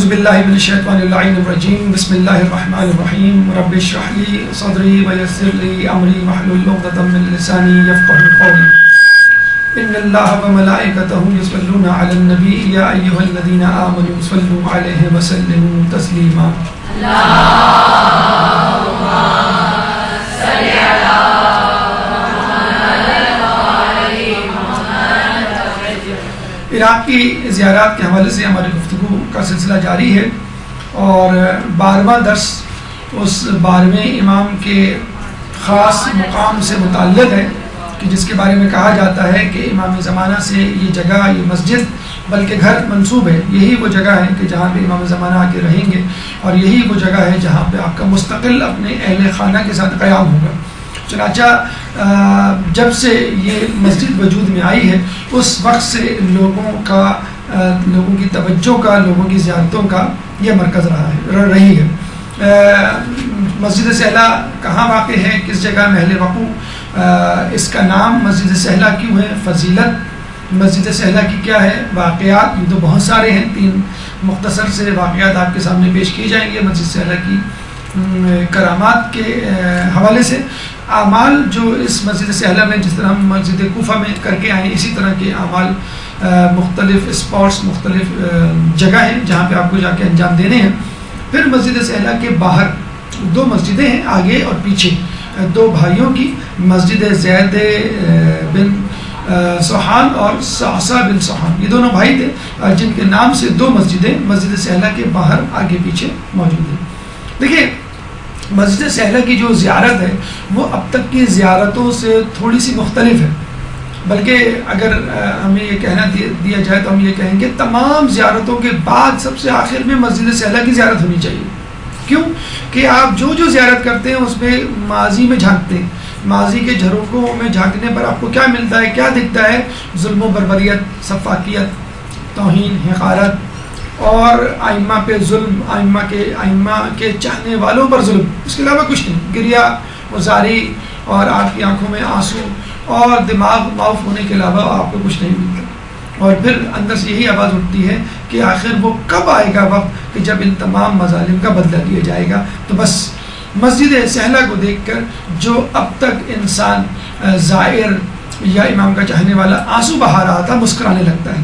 باللہ من الشیطان اللعین الرجیم بسم اللہ الرحمن الرحیم رب اشرح لی صدری ویسر لی امری واحلل عقدۃ من لسانی یفقهوا قولی ان اللہ وملائکتہ یصلون علی النبی یا ایھا الذین آمنوا صلوا علیہ وسلموا تسلیما عراق کی زیارات کے حوالے سے ہماری گفتگو کا سلسلہ جاری ہے اور 12واں درس اس 12ویں امام کے خاص مقام سے متعلق ہے کہ جس کے بارے میں کہا جاتا ہے کہ امام زمانہ سے یہ جگہ یہ مسجد بلکہ گھر منسوب ہے. یہی وہ جگہ ہے کہ جہاں پہ امام زمانہ آ کے رہیں گے اور یہی وہ جگہ ہے جہاں پہ آپ کا مستقل اپنے اہل خانہ کے ساتھ قیام ہوگا. چنانچہ جب سے یہ مسجد وجود میں آئی ہے اس وقت سے لوگوں کی توجہ کا لوگوں کی زیارتوں کا یہ مرکز رہی ہے. مسجد سہلہ کہاں واقع ہے, کس جگہ محل وقوع, اس کا نام مسجد سہلہ کیوں ہے, فضیلت مسجد سہلہ کی کیا ہے, واقعات یہ تو بہت سارے ہیں, 3 مختصر سے واقعات آپ کے سامنے پیش کی جائیں گے مسجد سہلہ کی کرامات کے حوالے سے. اعمال جو اس مسجد سہلہ میں جس طرح ہم مسجد کوفہ میں کر کے آئے اسی طرح کے اعمال مختلف اسپاٹس مختلف جگہ ہیں جہاں پہ آپ کو جا کے انجام دینے ہیں. پھر مسجد سہلہ کے باہر 2 مسجدیں ہیں, آگے اور پیچھے 2 بھائیوں کی, مسجد زید بن سوحان اور صعصع بن سوحان, یہ دونوں بھائی تھے جن کے نام سے 2 مسجدیں مسجد سہلہ کے باہر آگے پیچھے موجود ہیں. دیکھیے مسجد سہلہ کی جو زیارت ہے وہ اب تک کی زیارتوں سے تھوڑی سی مختلف ہے, بلکہ اگر ہمیں یہ کہنا دیا جائے تو ہم یہ کہیں گے تمام زیارتوں کے بعد سب سے آخر میں مسجد سہلہ کی زیارت ہونی چاہیے. کیوں کہ آپ جو زیارت کرتے ہیں اس میں ماضی میں جھانکتے ہیں, ماضی کے جھروکوں میں جھانکنے پر آپ کو کیا ملتا ہے, کیا دکھتا ہے, ظلم و بربریت, سفاکیت, توہین, حقارت اور ائمہ پہ ظلم, ائمہ کے چاہنے والوں پر ظلم, اس کے علاوہ کچھ نہیں. گریہ وزاری اور آپ کی آنکھوں میں آنسو اور دماغ معاف ہونے کے علاوہ آپ کو کچھ نہیں ملتا. اور پھر اندر سے یہی آواز اٹھتی ہے کہ آخر وہ کب آئے گا وقت کہ جب ان تمام مظالم کا بدلہ لیا جائے گا. تو بس مسجد سہلہ کو دیکھ کر جو اب تک انسان زائر یا امام کا چاہنے والا آنسو بہا رہا تھا مسکرانے لگتا ہے,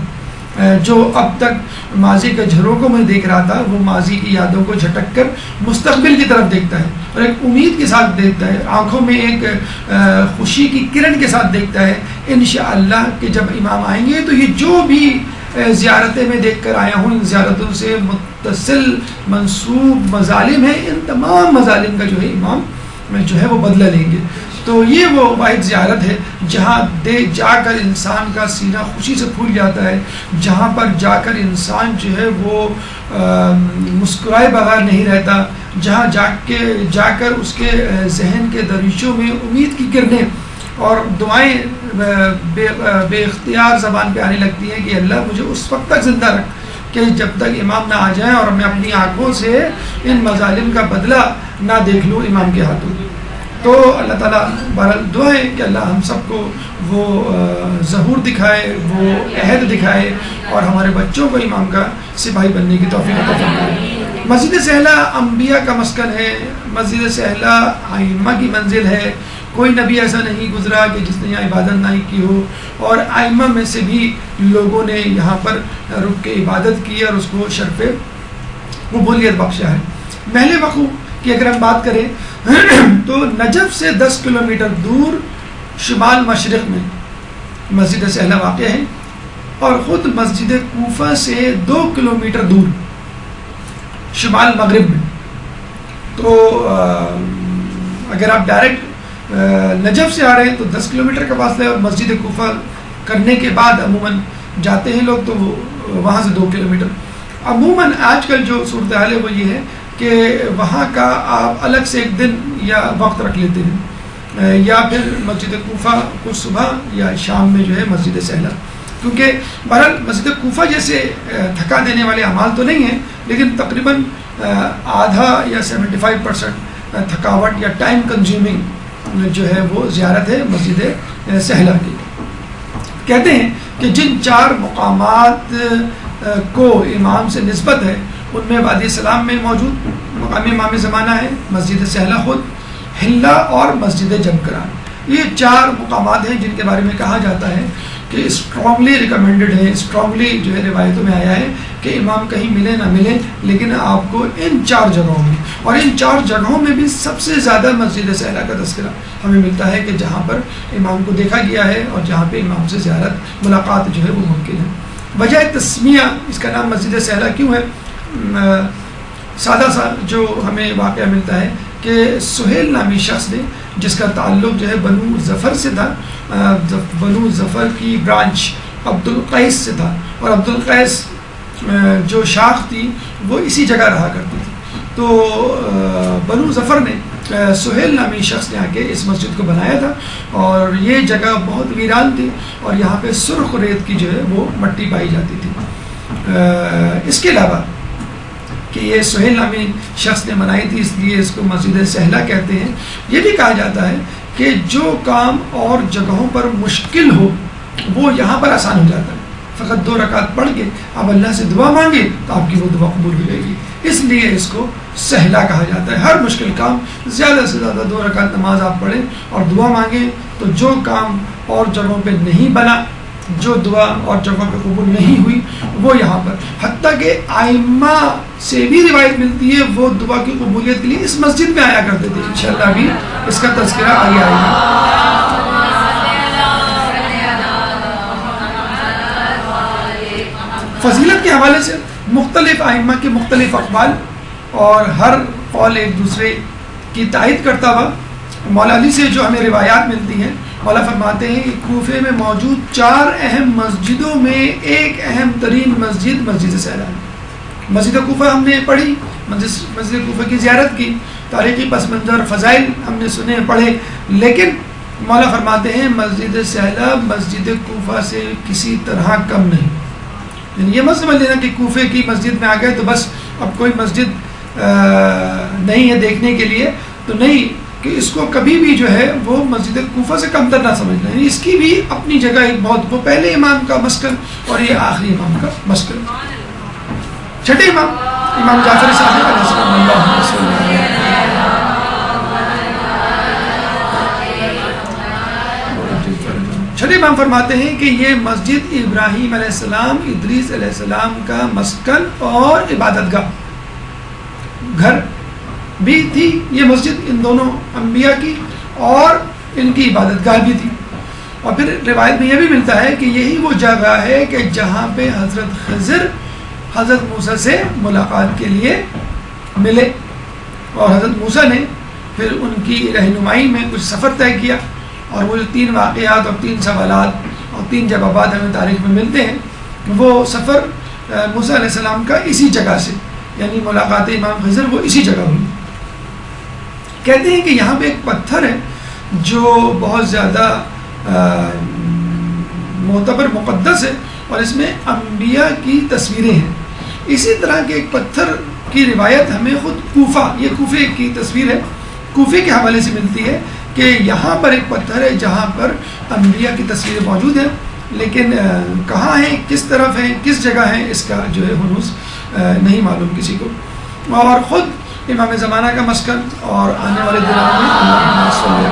جو اب تک ماضی کے جھروکوں میں دیکھ رہا تھا وہ ماضی کی یادوں کو جھٹک کر مستقبل کی طرف دیکھتا ہے اور ایک امید کے ساتھ دیکھتا ہے, آنکھوں میں ایک خوشی کی کرن کے ساتھ دیکھتا ہے انشاءاللہ کہ جب امام آئیں گے تو یہ جو بھی زیارتیں میں دیکھ کر آیا ہوں ان زیارتوں سے متصل منسوب مظالم ہیں, ان تمام مظالم کا جو ہے امام جو ہے وہ بدلہ لیں گے. تو یہ وہ واحد زیارت ہے جہاں جا کر انسان کا سینہ خوشی سے پھول جاتا ہے, جہاں پر جا کر انسان جو ہے وہ مسکرائے بغیر نہیں رہتا, جہاں جا کر اس کے ذہن کے دریچوں میں امید کی کرنیں اور دعائیں بے اختیار زبان پہ آنے لگتی ہیں کہ اللہ مجھے اس وقت تک زندہ رکھ کہ جب تک امام نہ آ جائیں اور میں اپنی آنکھوں سے ان مظالم کا بدلہ نہ دیکھ لوں امام کے ہاتھوں. تو اللہ تعالیٰ بہرحال دعا ہے کہ اللہ ہم سب کو وہ ظہور دکھائے, وہ عہد دکھائے اور ہمارے بچوں کو امام کا سپاہی بننے کی توفیق عطا فرمائے. مسجد سہلہ انبیاء کا مسکن ہے, مسجد سہلہ ائمہ کی منزل ہے. کوئی نبی ایسا نہیں گزرا کہ جس نے یہاں عبادت نہیں کی ہو, اور ائمہ میں سے بھی لوگوں نے یہاں پر رک کے عبادت کی اور اس کو شرف قبولیت بخشا ہے. محل وقوع کی اگر ہم بات کریں تو نجف سے 10 کلومیٹر دور شمال مشرق میں مسجد سہلہ واقع ہے اور خود مسجد کوفہ سے 2 کلومیٹر دور شمال مغرب میں. تو اگر آپ ڈائریکٹ نجف سے آ رہے ہیں تو 10 کلومیٹر کا فاصلہ ہے, اور مسجد کوفہ کرنے کے بعد عموماً جاتے ہیں لوگ تو وہاں سے 2 کلومیٹر. عموماً آج کل جو صورتحال ہے وہ یہ ہے کہ وہاں کا آپ الگ سے ایک دن یا وقت رکھ لیتے ہیں, یا پھر مسجد کوفہ کو صبح یا شام میں جو ہے مسجد سہلہ, کیونکہ بہرحال مسجد کوفہ جیسے تھکا دینے والے اعمال تو نہیں ہیں لیکن تقریباً آدھا یا 75% تھکاوٹ یا ٹائم کنزیومنگ جو ہے وہ زیارت ہے مسجد سہلہ کی. کہتے ہیں کہ جن 4 مقامات کو امام سے نسبت ہے ان میں وادی سلام میں موجود مقامی امام زمانہ ہے، مسجد سہلہ خود، حلہ اور مسجد جمکران. یہ 4 مقامات ہیں جن کے بارے میں کہا جاتا ہے کہ اسٹرانگلی ریکمینڈڈ ہے، اسٹرانگلی جو ہے روایتوں میں آیا ہے کہ امام کہیں ملے نہ ملے لیکن آپ کو ان 4 جگہوں میں، اور ان 4 جگہوں میں بھی سب سے زیادہ مسجد سہلہ کا تذکرہ ہمیں ملتا ہے کہ جہاں پر امام کو دیکھا گیا ہے اور جہاں پہ امام سے زیارت ملاقات جو ہے وہ ممکن ہے. وجہ تسمیہ اس کا نام مسجد سہلہ کیوں ہے؟ سادہ سا جو ہمیں واقعہ ملتا ہے کہ سہیل نامی شخص نے، جس کا تعلق جو ہے بنو ظفر سے تھا، بنو ظفر کی برانچ عبد القیس سے تھا، اور عبد القیس جو شاخ تھی وہ اسی جگہ رہا کرتی تھی. تو بنو ظفر نے، سہیل نامی شخص نے آ کے اس مسجد کو بنایا تھا، اور یہ جگہ بہت ویران تھی اور یہاں پہ سرخ ریت کی جو ہے وہ مٹی پائی جاتی تھی. اس کے علاوہ کہ یہ سہیل نامی شخص نے بنائی تھی اس لیے اس کو مسجد سہلہ کہتے ہیں. یہ بھی کہا جاتا ہے کہ جو کام اور جگہوں پر مشکل ہو وہ یہاں پر آسان ہو جاتا ہے. فقط 2 رکعت پڑھ کے آپ اللہ سے دعا مانگے تو آپ کی وہ دعا قبول ہو جائے گی، اس لیے اس کو سہلہ کہا جاتا ہے. ہر مشکل کام زیادہ سے زیادہ 2 رکعت نماز آپ پڑھیں اور دعا مانگیں تو جو کام اور جگہوں پہ نہیں بنا، جو دعا اور جگہوں پہ قبول نہیں ہوئی، وہ یہاں پر، حتیٰ کہ ائمہ سے بھی روایت ملتی ہے وہ دعا کی قبولیت کے لیے اس مسجد میں آیا کرتے تھے. انشاءاللہ بھی اس کا تذکرہ آگے آئے گا. فضیلت کے حوالے سے مختلف ائمہ کے مختلف اقوال اور ہر قول ایک دوسرے کی تائید کرتا ہوا. مولا علی سے جو ہمیں روایات ملتی ہیں، مولا فرماتے ہیں کہ کوفے میں موجود 4 اہم مسجدوں میں ایک اہم ترین مسجد مسجد سہلہ ہے. مسجد کوفہ ہم نے پڑھی، مسجد کوفہ کی زیارت کی، تاریخی پس منظر فضائل ہم نے سنے پڑھے، لیکن مولا فرماتے ہیں مسجد سہلہ مسجد کوفہ سے کسی طرح کم نہیں. یعنی یہ مت سمجھ لینا کہ کوفے کی مسجد میں آ گئے تو بس اب کوئی مسجد نہیں ہے دیکھنے کے لیے، تو نہیں، کہ اس کو کبھی بھی جو ہے وہ مسجد کوفہ سے کم تر نہ سمجھنا. یعنی اس کی بھی اپنی جگہ ایک بہت، وہ پہلے امام کا مسکن اور یہ آخری امام کا مسکن. چھٹے امام جعفر صادق علیہ السلام اللہ علیہ وسلم. چھٹے امام فرماتے ہیں کہ یہ مسجد ابراہیم علیہ السلام، ادریس علیہ السلام کا مسکن اور عبادت گاہ، گھر بھی تھی یہ مسجد ان دونوں انبیاء کی، اور ان کی عبادت گاہ بھی تھی. اور پھر روایت میں یہ بھی ملتا ہے کہ یہی وہ جگہ ہے کہ جہاں پہ حضرت خضر حضرت موسیٰ سے ملاقات کے لیے ملے، اور حضرت موسیٰ نے پھر ان کی رہنمائی میں کچھ سفر طے کیا، اور وہ جو 3 واقعات اور 3 سوالات اور 3 جوابات ہمیں تاریخ میں ملتے ہیں، وہ سفر موسیٰ علیہ السلام کا اسی جگہ سے، یعنی ملاقات امام خضر وہ اسی جگہ ہوئی. کہتے ہیں کہ یہاں پہ ایک پتھر ہے جو بہت زیادہ معتبر مقدس ہے، اور اس میں انبیاء کی تصویریں ہیں. اسی طرح کے ایک پتھر کی روایت ہمیں خود کوفہ، یہ کوفے کی تصویر ہے، کوفے کے حوالے سے ملتی ہے کہ یہاں پر ایک پتھر ہے جہاں پر انبیاء کی تصویریں موجود ہیں، لیکن کہاں ہیں، کس طرف ہیں، کس جگہ ہیں، اس کا جو ہے ہنوز نہیں معلوم کسی کو. اور خود امام زمانہ کا مسکن، اور آنے والے دنوں میں اللہم صلی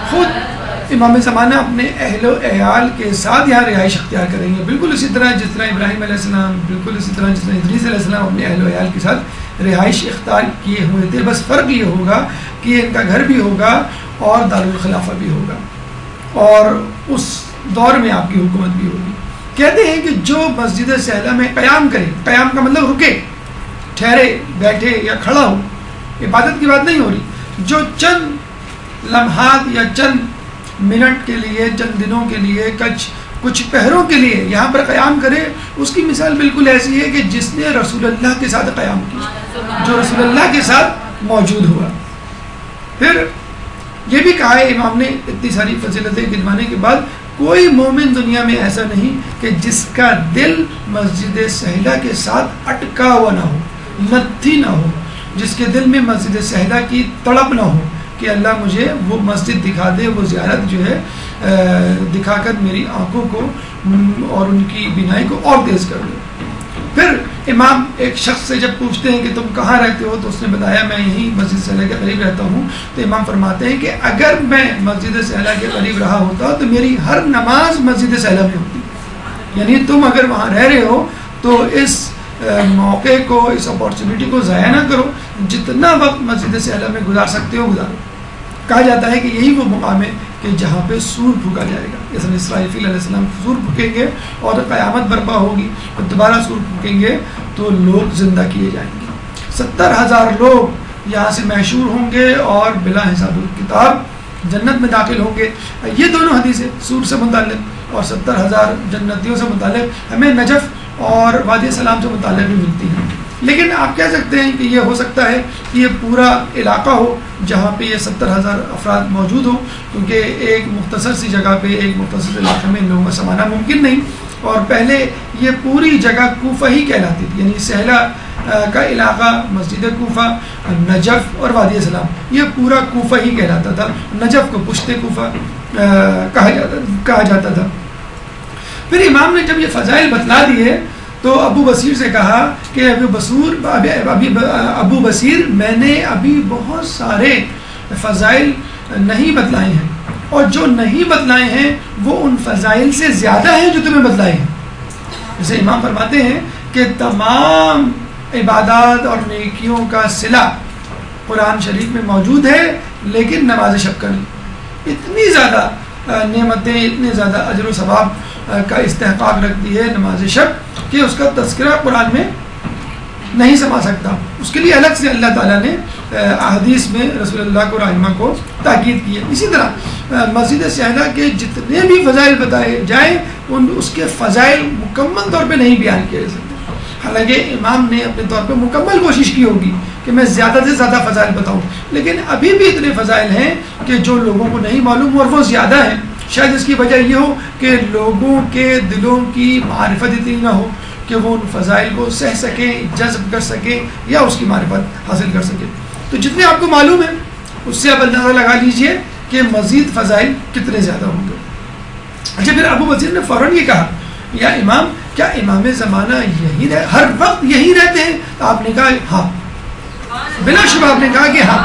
خود امام زمانہ اپنے اہل و عیال کے ساتھ یہاں رہائش اختیار کریں گے، بالکل اسی طرح جس طرح ابراہیم علیہ السلام، بالکل اسی طرح جس طرح ادریس علیہ السلام اپنے اہل و عیال کے ساتھ رہائش اختیار کیے ہوئے تھے. بس فرق یہ ہوگا کہ ان کا گھر بھی ہوگا اور دارالخلافہ بھی ہوگا، اور اس دور میں آپ کی حکومت بھی ہوگی. کہتے ہیں کہ جو مسجد سہلہ میں قیام کرے، قیام کا مطلب رکے، ٹھہرے، بیٹھے یا کھڑا ہو، عبادت کی بات نہیں ہو رہی، جو چند لمحات یا چند منٹ کے لیے، چند دنوں کے لیے، کچھ پہروں کے لیے یہاں پر قیام کرے، اس کی مثال بالکل ایسی ہے کہ جس نے رسول اللہ کے ساتھ قیام کیا، جو رسول اللہ کے ساتھ موجود ہوا. پھر یہ بھی کہا ہے امام نے اتنی ساری فضیلتیں گنوانے کے بعد، کوئی مومن دنیا میں ایسا نہیں کہ جس کا دل مسجد سہلہ کے ساتھ اٹکا ہوا نہ ہو، لتھی نہ ہو، جس کے دل میں مسجد سہلہ کی تڑپ نہ ہو کہ اللہ مجھے وہ مسجد دکھا دے، وہ زیارت جو ہے دکھا کر میری آنکھوں کو اور ان کی بینائی کو اور تیز کر دو. پھر امام ایک شخص سے جب پوچھتے ہیں کہ تم کہاں رہتے ہو تو اس نے بتایا میں یہیں مسجد سہلا کے قریب رہتا ہوں. تو امام فرماتے ہیں کہ اگر میں مسجد سہلا کے قریب رہا ہوتا تو میری ہر نماز مسجد سہلا میں ہوتی. یعنی تم اگر وہاں رہ رہے ہو تو اس موقع کو, اس اپارچونیٹی کو ضائع نہ کرو, جتنا وقت مسجد سہلا میں گزار سکتے ہو گزارو. کہا جاتا ہے کہ یہی وہ مقام ہے کہ جہاں پہ سور پھونکا جائے گا. جیسے اسرائیل علیہ السلام سور پھونکیں گے اور قیامت برپا ہوگی, اور دوبارہ سور پھونکیں گے تو لوگ زندہ کیے جائیں گے. 70,000 لوگ یہاں سے محشور ہوں گے اور بلا حساب کتاب جنت میں داخل ہوں گے. یہ دونوں حدیثیں سور سے متعلق اور 70,000 جنتیوں سے متعلق ہمیں نجف اور وادی سلام سے متعلق بھی ملتی ہیں. لیکن آپ کہہ سکتے ہیں کہ یہ ہو سکتا ہے کہ یہ پورا علاقہ ہو جہاں پہ یہ 70,000 افراد موجود ہوں, کیونکہ ایک مختصر سی جگہ پہ ایک مختصر علاقے میں ان لوگوں کا سمانا ممکن نہیں. اور پہلے یہ پوری جگہ کوفہ ہی کہلاتی تھی, یعنی سہلا کا علاقہ, مسجد کوفہ, نجف اور وادی سلام, یہ پورا کوفہ ہی کہلاتا تھا. نجف کو پشت کوفہ کہا جاتا تھا. پھر امام نے جب یہ فضائل بتلا دیے تو ابو بصیر سے کہا کہ ابو بصیر میں نے ابھی بہت سارے فضائل نہیں بتلائے ہیں, اور جو نہیں بتلائے ہیں وہ ان فضائل سے زیادہ ہیں جو تمہیں بتلائے ہیں. جیسے امام فرماتے ہیں کہ تمام عبادات اور نیکیوں کا صلہ قرآن شریف میں موجود ہے, لیکن نماز شب کا نہیں. اتنی زیادہ نعمتیں, اتنے زیادہ اجر و ثواب کا استحقاق رکھتی ہے نماز شب کہ اس کا تذکرہ قرآن میں نہیں سما سکتا. اس کے لیے الگ سے اللہ تعالیٰ نے احادیث میں رسول اللہ کو رحمہ کو تاکید کی ہے. اسی طرح مسجد سہلا کے جتنے بھی فضائل بتائے جائیں اس کے فضائل مکمل طور پہ نہیں بیان کیے جا سکتے. حالانکہ امام نے اپنے طور پہ مکمل کوشش کی ہوگی کہ میں زیادہ سے زیادہ فضائل بتاؤں, لیکن ابھی بھی اتنے فضائل ہیں کہ جو لوگوں کو نہیں معلوم اور وہ زیادہ ہیں. شاید اس کی وجہ یہ ہو کہ لوگوں کے دلوں کی معرفت اتنی نہ ہو کہ وہ ان فضائل کو سہ سکیں, جذب کر سکیں یا اس کی معرفت حاصل کر سکیں. تو جتنے آپ کو معلوم ہے اس سے آپ اندازہ لگا لیجئے کہ مزید فضائل کتنے زیادہ ہوں گے. اچھا, پھر ابو بصیر نے فوراً یہ کہا یا امام کیا امام زمانہ یہی ہر وقت یہی رہتے ہیں؟ تو آپ نے کہا ہاں, بلا شبہ آپ نے کہا کہ ہاں.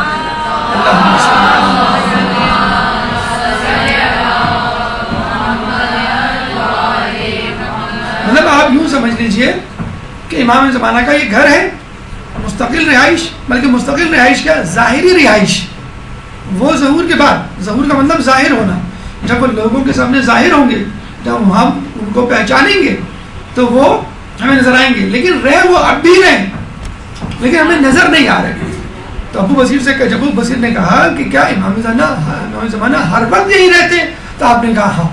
مطلب آپ یوں سمجھ لیجئے کہ امام زمانہ کا یہ گھر ہے, مستقل رہائش, بلکہ مستقل رہائش کا ظاہری رہائش, وہ ظہور کے بعد, ظہور کا مطلب ظاہر ہونا, جب وہ لوگوں کے سامنے ظاہر ہوں گے, جب ہم ان کو پہچانیں گے تو وہ ہمیں نظر آئیں گے, لیکن رہ وہ اب بھی رہیں لیکن ہمیں نظر نہیں آ رہے. تو ابو بصیر سے جب ابو بصیر نے کہا کہ کیا امام زمانہ ہر وقت یہی رہتے, تو آپ نے کہا ہاں.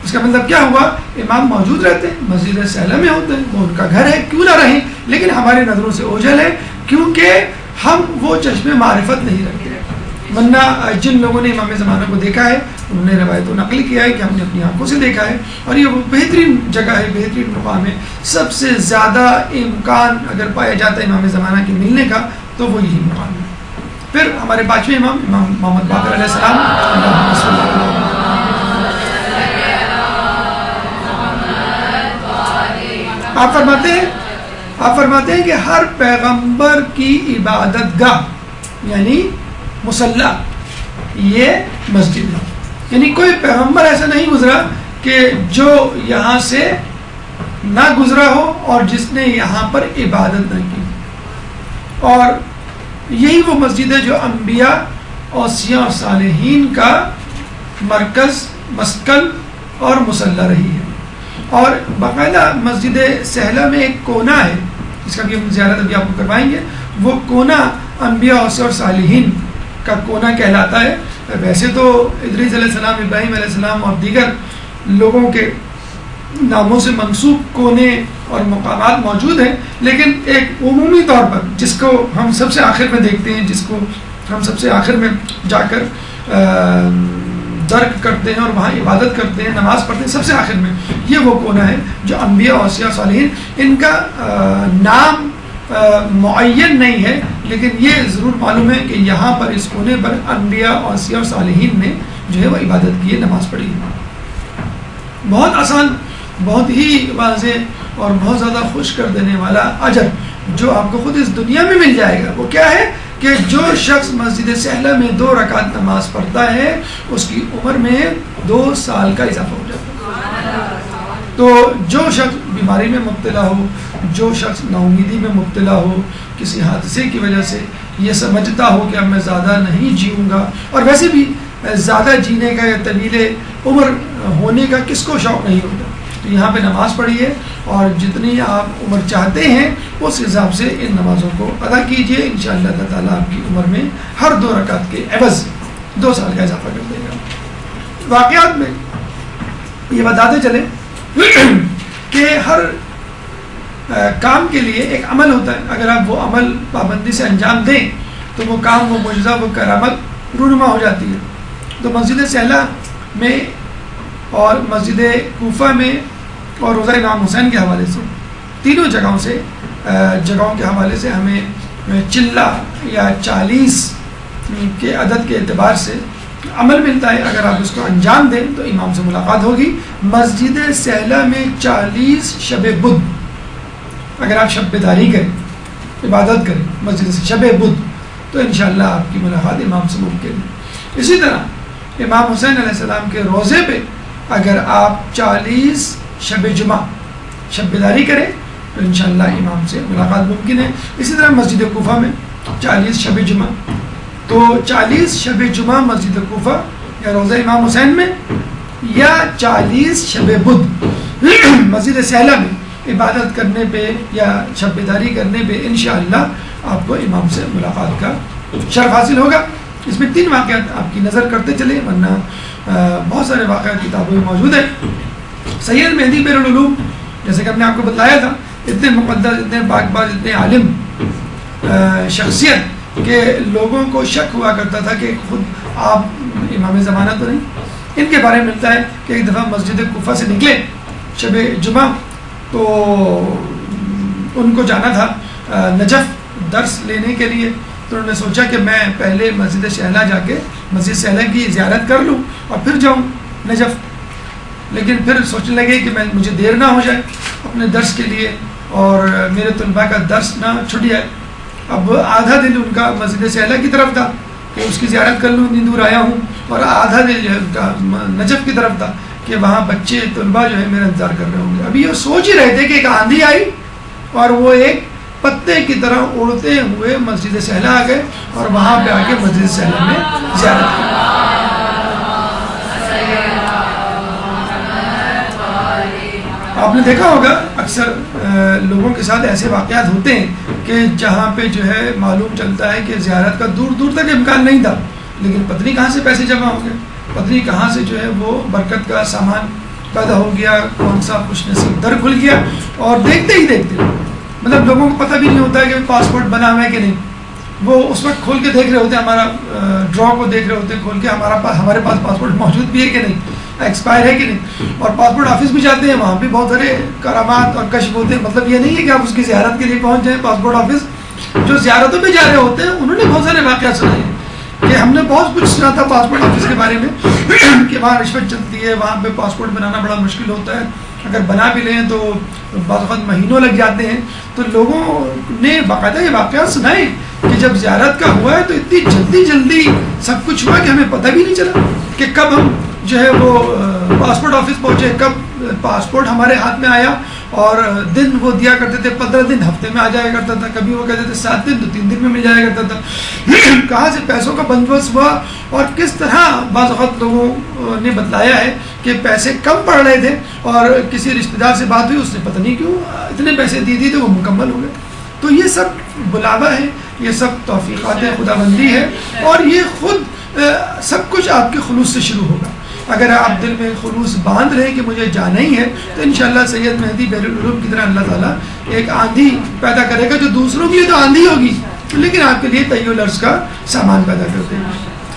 اس کا مطلب کیا ہوا, امام موجود رہتے ہیں, مسجد سہلا میں ہوتے ہیں, وہ ان کا گھر ہے, کیوں نہ رہیں, لیکن ہماری نظروں سے اوجھل ہے کیونکہ ہم وہ چشم معرفت نہیں رکھتے. ورنہ جن لوگوں نے امام زمانہ کو دیکھا ہے انہوں نے روایت و نقل کیا ہے کہ ہم نے اپنی آنکھوں سے دیکھا ہے, اور یہ وہ بہترین جگہ ہے, بہترین مقام ہے. سب سے زیادہ امکان اگر پایا جاتا ہے امام زمانہ کے ملنے کا تو وہ یہی مقام ہے. پھر ہمارے پانچویں امام محمد باقر علیہ السلام, آپ فرماتے ہیں کہ ہر پیغمبر کی عبادت گاہ یعنی مصلی یہ مسجد ہے. یعنی کوئی پیغمبر ایسا نہیں گزرا کہ جو یہاں سے نہ گزرا ہو اور جس نے یہاں پر عبادت نہ کی. اور یہی وہ مسجد ہے جو انبیاء اوصیاء اور صالحین کا مرکز, مسکن اور مصلی رہی ہے. اور باقاعدہ مسجد سہلا میں ایک کونا ہے جس کا بھی ہم زیارت ابھی آپ کو کروائیں گے. وہ کونا انبیاء اور صالحین کا کونا کہلاتا ہے. ویسے تو ادریس علیہ السلام, ابراہیم علیہ السلام اور دیگر لوگوں کے ناموں سے منسوب کونے اور مقامات موجود ہیں, لیکن ایک عمومی طور پر جس کو ہم سب سے آخر میں دیکھتے ہیں, جس کو ہم سب سے آخر میں جا کر درک کرتے ہیں اور وہاں عبادت کرتے ہیں, نماز پڑھتے ہیں سب سے آخر میں, یہ وہ کونا ہے جو انبیاء اوصیاء صالحین, ان کا نام معین نہیں ہے, لیکن یہ ضرور معلوم ہے کہ یہاں پر اس کونے پر انبیاء اوصیاء صالحین نے جو ہے وہ عبادت کی ہے، نماز پڑھی ہے. بہت آسان، بہت ہی واضح اور بہت زیادہ خوش کر دینے والا اجر جو آپ کو خود اس دنیا میں مل جائے گا. وہ کیا ہے کہ جو شخص مسجد سہلہ میں 2 رکعت نماز پڑھتا ہے اس کی عمر میں 2 سال کا اضافہ ہو جاتا ہے. تو جو شخص بیماری میں مبتلا ہو، جو شخص نا امیدی میں مبتلا ہو، کسی حادثے کی وجہ سے یہ سمجھتا ہو کہ اب میں زیادہ نہیں جیوں گا، اور ویسے بھی زیادہ جینے کا یا طویل عمر ہونے کا کس کو شوق نہیں ہوتا، تو یہاں پہ نماز پڑھیے اور جتنی آپ عمر چاہتے ہیں اس حساب سے ان نمازوں کو ادا کیجیے. انشاءاللہ اللہ تعالیٰ آپ کی عمر میں ہر 2 رکعت کے عوض 2 سال کا اضافہ کر دے گا. واقعات میں یہ بتاتے چلے کہ ہر کام کے لیے ایک عمل ہوتا ہے. اگر آپ وہ عمل پابندی سے انجام دیں تو وہ کام، وہ معجزہ، وہ کرامت رونما ہو جاتی ہے. تو مسجد سہلہ میں اور مسجد کوفہ میں اور روضہ امام حسین کے حوالے سے، تینوں جگہوں کے حوالے سے ہمیں چلہ یا 40 کے عدد کے اعتبار سے عمل ملتا ہے. اگر آپ اس کو انجام دیں تو امام سے ملاقات ہوگی. مسجد سہلہ میں 40 شب بدھ، اگر آپ شب بیداری کریں، عبادت کریں مسجد سے شب بدھ، تو انشاءاللہ آپ کی ملاقات امام سے ممکن ہے. اسی طرح امام حسین علیہ السلام کے روضے پہ اگر آپ 40 شب جمعہ شب بیداری کریں تو انشاءاللہ امام سے ملاقات ممکن ہے. اسی طرح مسجد کوفہ میں 40 شب جمعہ، تو 40 شب جمعہ مسجد کوفہ یا روضہ امام حسین میں، یا 40 شب بدھ مسجد سہلہ میں عبادت کرنے پہ یا شب بیداری کرنے پہ انشاءاللہ آپ کو امام سے ملاقات کا شرف حاصل ہوگا. اس میں 3 واقعات آپ کی نظر کرتے چلے، ورنہ بہت سارے واقعات کتابوں میں موجود ہیں. سید مہدی بیر العلوم، جیسے کہ ہم نے آپ کو بتایا تھا، اتنے مقدس، اتنے باغباز، اتنے عالم شخصیت کہ لوگوں کو شک ہوا کرتا تھا کہ خود آپ امام زمانہ تو نہیں. ان کے بارے میں ملتا ہے کہ ایک دفعہ مسجد کوفہ سے نکلے شب جمعہ، تو ان کو جانا تھا نجف درس لینے کے لیے. تو انہوں نے سوچا کہ میں پہلے مسجد سہلہ جا کے مسجد سہلہ کی زیارت کر لوں اور پھر جاؤں نجف. لیکن پھر سوچنے لگے کہ مجھے دیر نہ ہو جائے اپنے درس کے لیے اور میرے طلباء کا درس نہ چھٹ جائے. اب آدھا دل ان کا مسجد سہلہ کی طرف تھا کہ اس کی زیارت کر لوں، اتنی دور آیا ہوں، اور آدھا دل جو ہے ان کا نجف کی طرف تھا کہ وہاں بچے طلباء جو ہے میرا انتظار کر رہے ہوں گے. ابھی یہ سوچ ہی رہے تھے کہ ایک آندھی آئی اور وہ ایک پتے کی طرح اڑتے ہوئے مسجد سہلہ آ گئے اور وہاں پہ آ کے مسجد سہلہ میں زیارت کی. آپ نے دیکھا ہوگا اکثر لوگوں کے ساتھ ایسے واقعات ہوتے ہیں کہ جہاں پہ جو ہے معلوم چلتا ہے کہ زیارت کا دور دور تک امکان نہیں تھا، لیکن پتہ نہیں کہاں سے پیسے جمع ہو گئے، پتہ نہیں کہاں سے جو ہے وہ برکت کا سامان پیدا ہو گیا، کون سا خوش نصیب در کھل گیا. اور دیکھتے ہی دیکھتے مطلب لوگوں کو پتہ بھی نہیں ہوتا ہے کہ پاسپورٹ بنا ہوا ہے کہ نہیں. وہ اس وقت کھول کے دیکھ رہے ہوتے ہیں، ہمارا ڈرا کو دیکھ رہے ہوتے ہیں کھول کے، ہمارے پاس پاسپورٹ موجود بھی ہے کہ نہیں، ایکسپائر ہے کہ نہیں. اور پاسپورٹ آفس بھی جاتے ہیں، وہاں بھی بہت سارے کرامات اور کشف ہوتے ہیں. مطلب یہ نہیں ہے کہ آپ اس کی زیارت کے لیے پہنچ جائیں پاسپورٹ آفس. جو زیارتوں پہ جا رہے ہوتے ہیں انہوں نے بہت سارے واقعات سنائے ہیں کہ ہم نے بہت کچھ سنا تھا پاسپورٹ آفس کے بارے میں کہ وہاں رشوت چلتی ہے، وہاں پہ پاسپورٹ بنانا بڑا مشکل ہوتا ہے، اگر بنا بھی لیں تو بعض وقت مہینوں لگ جاتے ہیں. تو لوگوں نے باقاعدہ یہ واقعات سنائے کہ جب زیارت کا ہوا ہے تو اتنی جلدی سب کچھ ہوا کہ ہمیں پتہ بھی نہیں چلا کہ کب ہم جو ہے وہ پاسپورٹ آفس پہنچے، کب پاسپورٹ ہمارے ہاتھ میں آیا. اور دن وہ دیا کرتے تھے 15 دن، ہفتے میں آ جایا کرتا تھا، کبھی وہ کہتے تھے 7 دن تو 3 دن میں مل جایا کرتا تھا. کہاں سے پیسوں کا بندوبست ہوا اور کس طرح بعض وقت لوگوں نے بتلایا ہے کہ پیسے کم پڑ رہے تھے اور کسی رشتہ دار سے بات ہوئی، اس نے پتہ نہیں کیوں اتنے پیسے دی تھی تو وہ مکمل ہو گئے. تو یہ سب بلاوا ہے، یہ سب توفیقات خدا بندی ہے، اور یہ خود سب کچھ آپ کے خلوص سے شروع ہوگا. اگر آپ دل میں خلوص باندھ رہے ہیں کہ مجھے جانا ہی ہے تو انشاءاللہ سید مہدی بیر العلوم کی طرح اللہ تعالیٰ ایک آندھی پیدا کرے گا جو دوسروں کے لیے تو آندھی ہوگی لیکن آپ کے لیے طی الارض کا سامان پیدا کر دے گا.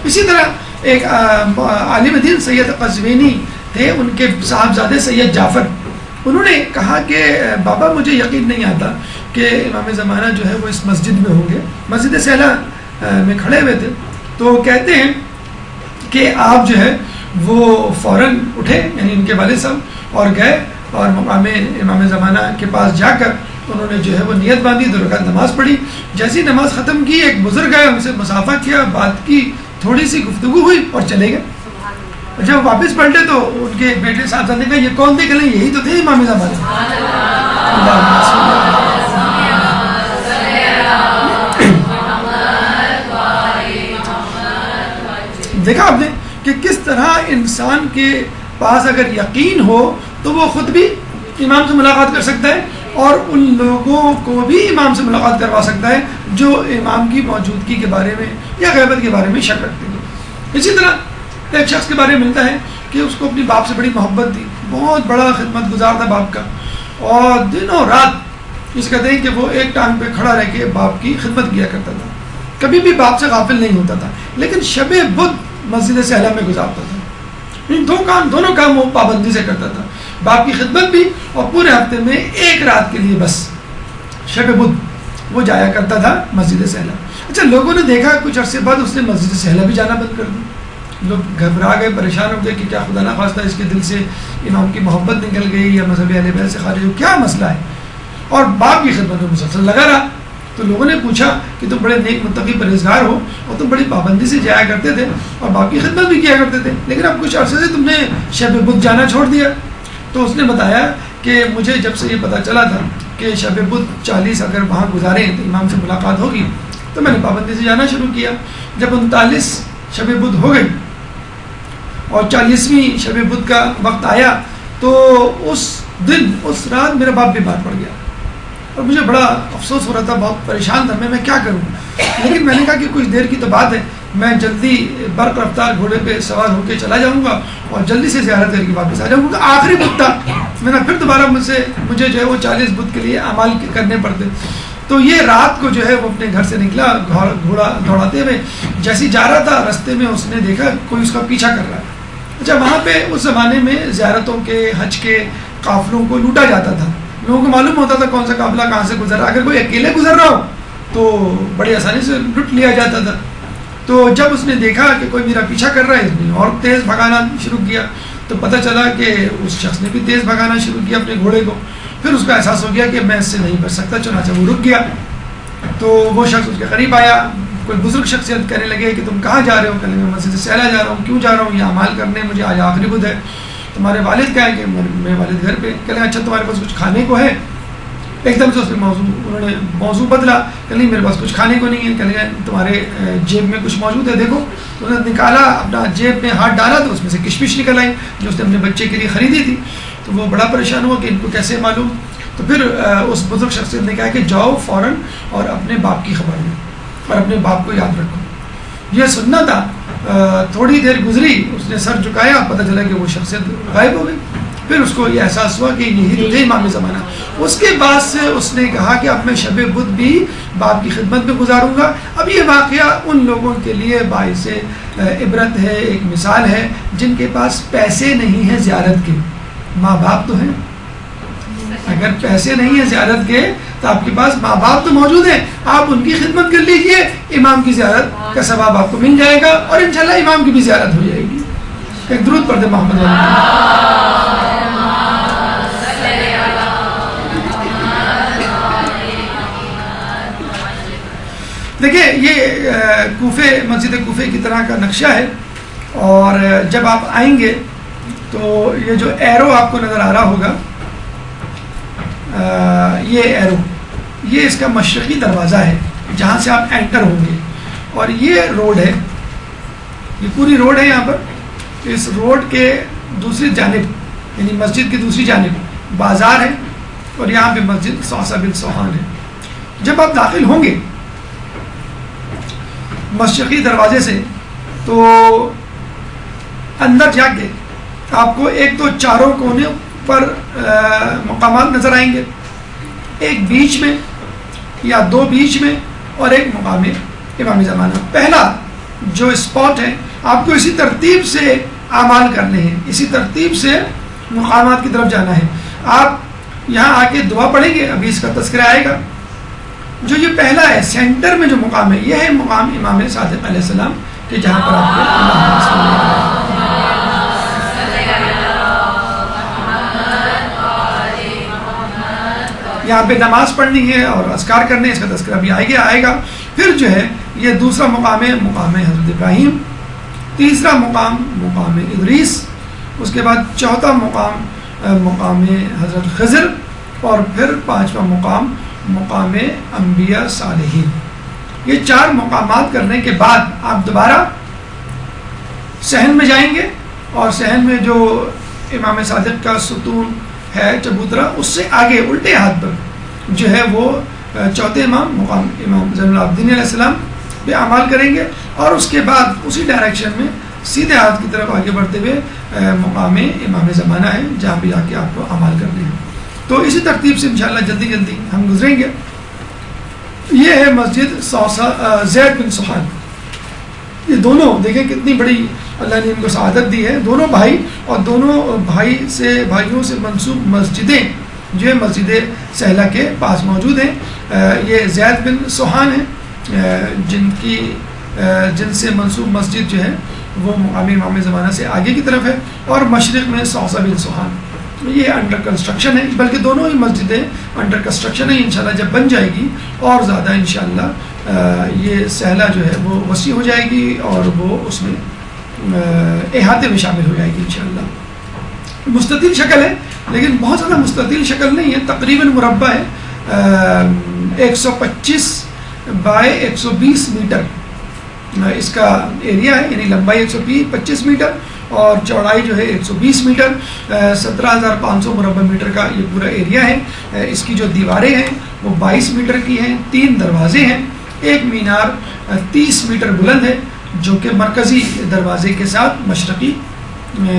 اسی طرح ایک عالم دین سید قزوینی تھے، ان کے صاحبزادے سید جعفر، انہوں نے کہا کہ بابا مجھے یقین نہیں آتا کہ امام زمانہ جو ہے وہ اس مسجد میں ہوں گے. مسجد سہلہ میں کھڑے ہوئے تھے تو کہتے ہیں کہ آپ جو ہے وہ فوراً اٹھے، یعنی ان کے والد صاحب، اور گئے اور مقام امام زمانہ کے پاس جا کر انہوں نے جو ہے وہ نیت باندھی، 2 رکعت نماز پڑھی. جیسی نماز ختم کی ایک بزرگ آئے، ان سے مسافہ کیا، بات کی، تھوڑی سی گفتگو ہوئی اور چلے گئے. جب واپس پلٹے تو ان کے بیٹے صاحب نے کہا یہ کون تھے؟ کہ یہی تو تھے امام زمانہ. دیکھا آپ نے کہ کس طرح انسان کے پاس اگر یقین ہو تو وہ خود بھی امام سے ملاقات کر سکتا ہے اور ان لوگوں کو بھی امام سے ملاقات کروا سکتا ہے جو امام کی موجودگی کے بارے میں یا غیبت کے بارے میں شک رکھتے ہیں. اسی طرح ایک شخص کے بارے میں ملتا ہے کہ اس کو اپنی باپ سے بڑی محبت تھی، بہت بڑا خدمت گزار تھا باپ کا، اور دنوں رات اس کہتے ہیں کہ وہ ایک ٹانگ پہ کھڑا رہ کے باپ کی خدمت کیا کرتا تھا، کبھی بھی باپ سے غافل نہیں ہوتا تھا. لیکن شب بدھ مسجد سہلا میں گزارتا تھا. دونوں کام وہ پابندی سے کرتا تھا، باپ کی خدمت بھی اور پورے ہفتے میں ایک رات کے لیے بس شب بدھ وہ جایا کرتا تھا مسجد سہلا. اچھا، لوگوں نے دیکھا کچھ عرصے بعد اس نے مسجد سہلا بھی جانا بند کر دیا. لوگ گھبرا گئے، پریشان ہو گئے کہ کیا خدا نخواستہ اس کے دل سے امام کی محبت نکل گئی یا مذہب اہل بیت سے خارج ہو، کیا مسئلہ ہے؟ اور باپ کی خدمت میں مسلسل لگا رہا. تو لوگوں نے پوچھا کہ تم بڑے نیک متقی پرہیزگار ہو اور تم بڑی پابندی سے جایا کرتے تھے اور باپ کی خدمت بھی کیا کرتے تھے، لیکن اب کچھ عرصے سے تم نے شب بدھ جانا چھوڑ دیا. تو اس نے بتایا کہ مجھے جب سے یہ پتہ چلا تھا کہ شب بدھ 40 اگر وہاں گزاریں تو امام سے ملاقات ہوگی تو میں نے پابندی سے جانا شروع کیا. جب 39 شب بدھ ہو گئی اور 40ویں شب بدھ کا وقت آیا تو اس دن اس رات میرا باپ بیمار پڑ گیا اور مجھے بڑا افسوس ہو رہا تھا، بہت پریشان تھا میں کیا کروں. لیکن میں نے کہا کہ کچھ دیر کی تو بات ہے، میں جلدی برق رفتار گھوڑے پہ سوار ہو کے چلا جاؤں گا اور جلدی سے زیارت کر کے واپس آ جاؤں گا. آخری بدھ تھا، میں نے پھر دوبارہ مجھے جو ہے وہ 40 بدھ کے لیے اعمال کرنے پڑتے. تو یہ رات کو جو ہے وہ اپنے گھر سے نکلا گھوڑا دوڑاتے ہوئے، جیسے جا رہا تھا رستے میں اس نے دیکھا کوئی اس کا پیچھا کر رہا ہے. اچھا، وہاں پہ اس زمانے میں زیارتوں کے حج کے قافلوں کو لوٹا جاتا تھا، لوگوں کو معلوم ہوتا تھا کون سا قافلہ کہاں سے گزر رہا. اگر کوئی اکیلے گزر رہا ہو تو بڑی آسانی سے لٹ لیا جاتا تھا. تو جب اس نے دیکھا کہ کوئی میرا پیچھا کر رہا ہے، اس نے اور تیز بھگانا شروع کیا. تو پتہ چلا کہ اس شخص نے بھی تیز بھگانا شروع کیا اپنے گھوڑے کو. پھر اس کا احساس ہو گیا کہ میں اس سے نہیں بچ سکتا، چنانچہ وہ رک گیا. تو وہ شخص اس کے قریب آیا، کوئی بزرگ شخصیت کہنے لگے کہ تم کہاں جا رہے ہو؟ کہنے میں مسجد سہلا جا رہا ہوں. کیوں جا رہا ہوں؟ یہ اعمال کرنے، مجھے آج آخری بدھ ہے. تمہارے والد کیا ہے؟ کہ میرے والد گھر پہ. کہنے اچھا تمہارے پاس کچھ کھانے کو ہے؟ ایک دم سے اس نے انہوں نے موضوع بدلا. کہنے میرے پاس کچھ کھانے کو نہیں ہے. کہنے تمہارے جیب میں کچھ موجود ہے دیکھو. تو انہوں نے نکالا، اپنا جیب میں ہاتھ ڈالا تو اس میں سے کشمش نکل آئی جو اس نے اپنے بچے کے لیے خریدی تھی. تو وہ بڑا پریشان ہوا کہ ان کو کیسے معلوم. تو پھر اس بزرگ شخصیت نے کہا کہ جاؤ فوراً اور اپنے باپ کی خبر لو اور اپنے باپ کو یاد رکھو. یہ سننا تھا. تھوڑی دیر گزری، اس نے سر جھکایا، پتہ چلا کہ وہ شخصیت غائب ہو گئی. پھر اس کو یہ احساس ہوا کہ یہی تو تھے امام زمانہ. اس کے بعد سے اس نے کہا کہ اب میں شب بدھ بھی باپ کی خدمت میں گزاروں گا. اب یہ واقعہ ان لوگوں کے لیے باعث عبرت ہے، ایک مثال ہے جن کے پاس پیسے نہیں ہیں زیارت کے. ماں باپ تو ہیں، اگر پیسے نہیں ہیں زیارت کے تو آپ کے پاس ماں باپ تو موجود ہیں، آپ ان کی خدمت کر لیجئے، امام کی زیارت کا ثواب آپ کو مل جائے گا اور انشاءاللہ امام کی بھی زیارت ہو جائے گی. ایک درود پڑھ دیں محمد علیہ. دیکھیے یہ کوفے، مسجد کوفے کی طرح کا نقشہ ہے. اور جب آپ آئیں گے تو یہ جو ایرو آپ کو نظر آ رہا ہوگا، یہ ایرو، یہ اس کا مشرقی دروازہ ہے جہاں سے آپ انٹر ہوں گے. اور یہ روڈ ہے، یہ پوری روڈ ہے یہاں پر. اس روڈ کے دوسری جانب یعنی مسجد کی دوسری جانب بازار ہے اور یہاں پہ مسجد صوصہ بن سوہان ہے. جب آپ داخل ہوں گے مشرقی دروازے سے تو اندر جا کے آپ کو ایک تو چاروں کونے پر مقامات نظر آئیں گے، ایک بیچ میں یا دو بیچ میں اور ایک مقام امام زمانہ. پہلا جو اسپاٹ ہے آپ کو اسی ترتیب سے اعمال کرنے ہیں، اسی ترتیب سے مقامات کی طرف جانا ہے. آپ یہاں آ کے دعا پڑھیں گے، ابھی اس کا تذکرہ آئے گا. جو یہ پہلا ہے سینٹر میں جو مقام ہے، یہ ہے مقام امام صادق علیہ السلام کہ جہاں پر آپ کو یہاں پہ نماز پڑھنی ہے اور اذکار کرنے، اس کا تذکرہ بھی آئے گا. پھر جو ہے یہ دوسرا مقام ہے مقام حضرت ابراہیم، تیسرا مقام مقام ادریس، اس کے بعد چوتھا مقام مقام حضرت خضر، اور پھر پانچواں مقام مقام انبیاء صالحین. یہ 4 مقامات کرنے کے بعد آپ دوبارہ صحن میں جائیں گے، اور صحن میں جو امام صادق کا ستون ہے چبوترا، اس سے آگے الٹے ہاتھ پر جو ہے وہ چوتھے امام مقام امام زین العابدین علیہ السلام پہ اعمال کریں گے، اور اس کے بعد اسی ڈائریکشن میں سیدھے ہاتھ کی طرف آگے بڑھتے ہوئے مقام امام زمانہ ہے جہاں بھی جا کے آپ کو اعمال کرنے ہیں. تو اسی ترتیب سے انشاءاللہ جلدی جلدی ہم گزریں گے. یہ ہے مسجد زید بن سہیل. یہ دونوں دیکھیں کتنی بڑی اللہ نے ان کو سعادت دی ہے. دونوں بھائی اور دونوں بھائیوں سے منسوب مسجدیں جو ہے مسجد سہلہ کے پاس موجود ہیں. یہ زید بن سہان ہیں جن سے منسوب مسجد جو ہے وہ مقام امام زمانہ سے آگے کی طرف ہے، اور مشرق میں صوصہ بن سہان. یہ انڈر کنسٹرکشن ہے، بلکہ دونوں ہی مسجدیں انڈر کنسٹرکشن ہیں. انشاءاللہ جب بن جائے گی اور زیادہ انشاءاللہ یہ سہلہ جو ہے وہ وسیع ہو جائے گی اور وہ اس میں احاطے میں شامل ہو جائے گی انشاءاللہ. مستطیل شکل ہے لیکن بہت زیادہ مستطیل شکل نہیں ہے، تقریباً مربع ہے. 125 بائی 120 میٹر اس کا ایریا ہے، یعنی لمبائی 125 میٹر اور چوڑائی جو ہے 120 میٹر. 17,500 مربع میٹر کا یہ پورا ایریا ہے. اس کی جو دیواریں ہیں وہ 22 میٹر کی ہیں. 3 دروازے ہیں. ایک مینار 30 میٹر بلند ہے جو کہ مرکزی دروازے کے ساتھ مشرقی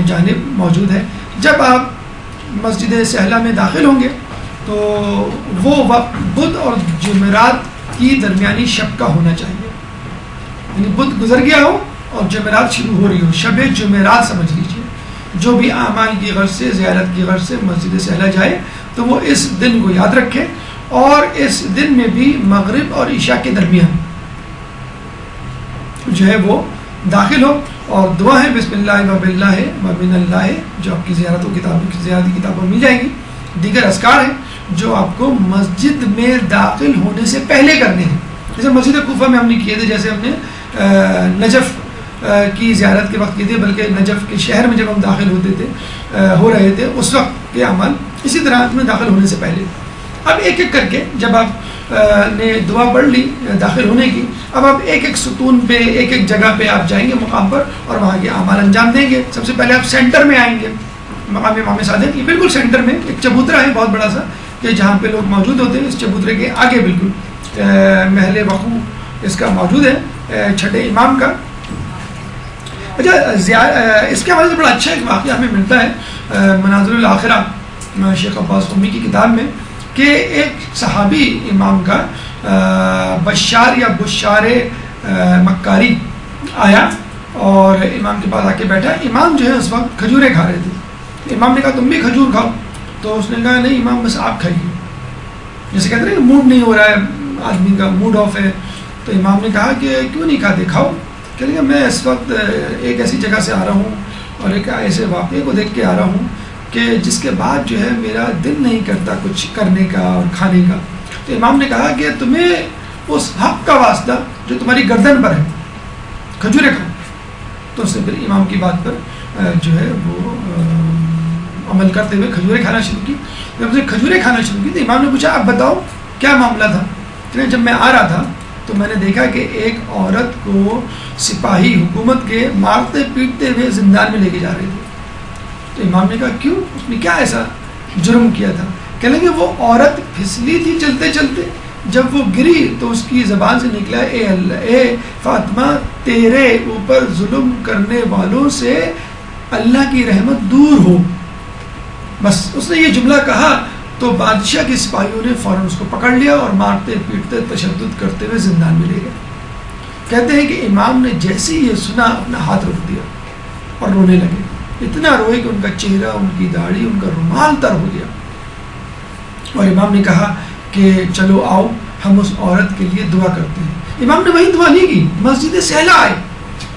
جانب موجود ہے. جب آپ مسجد سہلہ میں داخل ہوں گے تو وہ وقت بدھ اور جمعرات کی درمیانی شب کا ہونا چاہیے، یعنی بدھ گزر گیا ہو اور جمعرات شروع ہو رہی ہو، شب جمعرات سمجھ لیجیے. جو بھی اعمال کی غرض سے زیارت کی غرض سے مسجد سہلہ جائے تو وہ اس دن کو یاد رکھے، اور اس دن میں بھی مغرب اور عشاء کے درمیان جو ہے وہ داخل ہو. اور دعا ہے بسم اللہ و باللہ و من اللہ جو آپ کی زیارتی کتابوں میں مل جائے گی. دیگر اذکار ہیں جو آپ کو مسجد میں داخل ہونے سے پہلے کرنے ہیں. جیسے مسجد کوفہ میں ہم نے کیے تھے، جیسے ہم نے نجف کی زیارت کے وقت کیے تھے، بلکہ نجف کے شہر میں جب ہم داخل ہو رہے تھے اس وقت کے عمل اسی طرح میں داخل ہونے سے پہلے. اب ایک ایک کر کے جب آپ نے دعا پڑھ لی داخل ہونے کی، اب آپ ایک ایک ستون پہ ایک ایک جگہ پہ آپ جائیں گے مقام پر اور وہاں کے اعمال انجام دیں گے. سب سے پہلے آپ سینٹر میں آئیں گے، مقام امام صادق. یہ بالکل سینٹر میں ایک چبوترا ہے بہت بڑا سا کہ جہاں پہ لوگ موجود ہوتے ہیں. اس چبوترے کے آگے بالکل محل وقوع اس کا موجود ہے، چھٹے امام کا. اچھا، اس کے حوالے سے بڑا اچھا ایک واقعہ ہمیں ملتا ہے مناظر الاخرہ شیخ عباس قمی کی کتاب میں، کہ ایک صحابی امام کا بشار یا بشار مکاری آیا اور امام کے پاس آ کے بیٹھا. امام جو ہے اس وقت کھجوریں کھا رہے تھے. امام نے کہا تم بھی کھجور کھاؤ، تو اس نے کہا نہیں امام بس آپ کھائیے. جیسے کہتے ہیں کہ موڈ نہیں ہو رہا ہے، آدمی کا موڈ آف ہے. تو امام نے کہا کہ کیوں نہیں کھاتے، کھاؤ. کہنے لگا میں اس وقت ایک ایسی جگہ سے آ رہا ہوں اور ایک ایسے واقعے کو دیکھ کے آ رہا ہوں کہ جس کے بعد جو ہے میرا دل نہیں کرتا کچھ کرنے کا اور کھانے کا. تو امام نے کہا کہ تمہیں اس حق کا واسطہ جو تمہاری گردن پر ہے کھجوریں کھاؤ. تو اس نے پھر امام کی بات پر جو ہے وہ عمل کرتے ہوئے کھجوریں کھانا شروع کی. جب اسے کھجوریں کھانا شروع کی تو امام نے پوچھا اب بتاؤ کیا معاملہ تھا. جب میں آ رہا تھا تو میں نے دیکھا کہ ایک عورت کو سپاہی حکومت کے مارتے پیٹتے ہوئے زندان میں لے کے جا رہے تھے. تو امام نے کہا کیوں، اس نے کیا ایسا جرم کیا تھا. کہنے لگے وہ عورت پھسلی تھی چلتے چلتے، جب وہ گری تو اس کی زبان سے نکلا اے اللہ، اے فاطمہ تیرے اوپر ظلم کرنے والوں سے اللہ کی رحمت دور ہو. بس اس نے یہ جملہ کہا تو بادشاہ کے سپاہیوں نے فوراً اس کو پکڑ لیا اور مارتے پیٹتے تشدد کرتے ہوئے زندان میں لے گئے. کہتے ہیں کہ امام نے جیسے ہی یہ سنا اپنا ہاتھ رکھ دیا اور رونے لگے. اتنا روئے کہ ان کا چہرہ، ان کی داڑھی، ان کا رومال تر ہو گیا. اور امام نے کہا کہ چلو آؤ ہم اس عورت کے لیے دعا کرتے ہیں. امام نے وہی دعا نہیں کی، مسجد سہلہ آئے.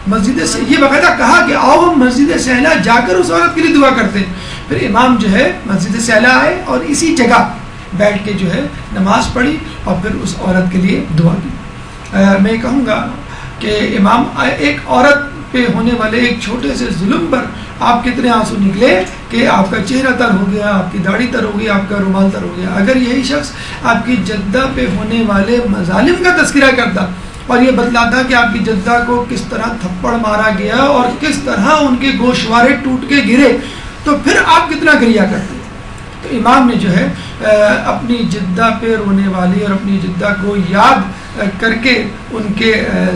یہ باقاعدہ کہا کہ آؤ ہم مسجد سہلہ جا کر اس عورت کے لیے دعا کرتے ہیں. پھر امام جو ہے مسجد سہلہ آئے اور اسی جگہ بیٹھ کے جو ہے نماز پڑھی اور پھر اس عورت کے لیے دعا کی. میں کہوں گا کہ امام ایک عورت پہ ہونے والے ایک چھوٹے سے ظلم پر آپ کتنے آنسو نکلے کہ آپ کا چہرہ تر ہو گیا, آپ کی داڑھی تر ہو گئی, آپ کا رومال تر ہو گیا. اگر یہی شخص آپ کی جدہ پہ ہونے والے مظالم کا تذکرہ کرتا اور یہ بتلاتا کہ آپ کی جدہ کو کس طرح تھپڑ مارا گیا اور کس طرح ان کے گوشوارے ٹوٹ کے گرے, تو پھر آپ کتنا گریہ کرتے. تو امام نے جو ہے اپنی جدہ پہ رونے والی اور اپنی جدہ کو یاد کر کے ان کے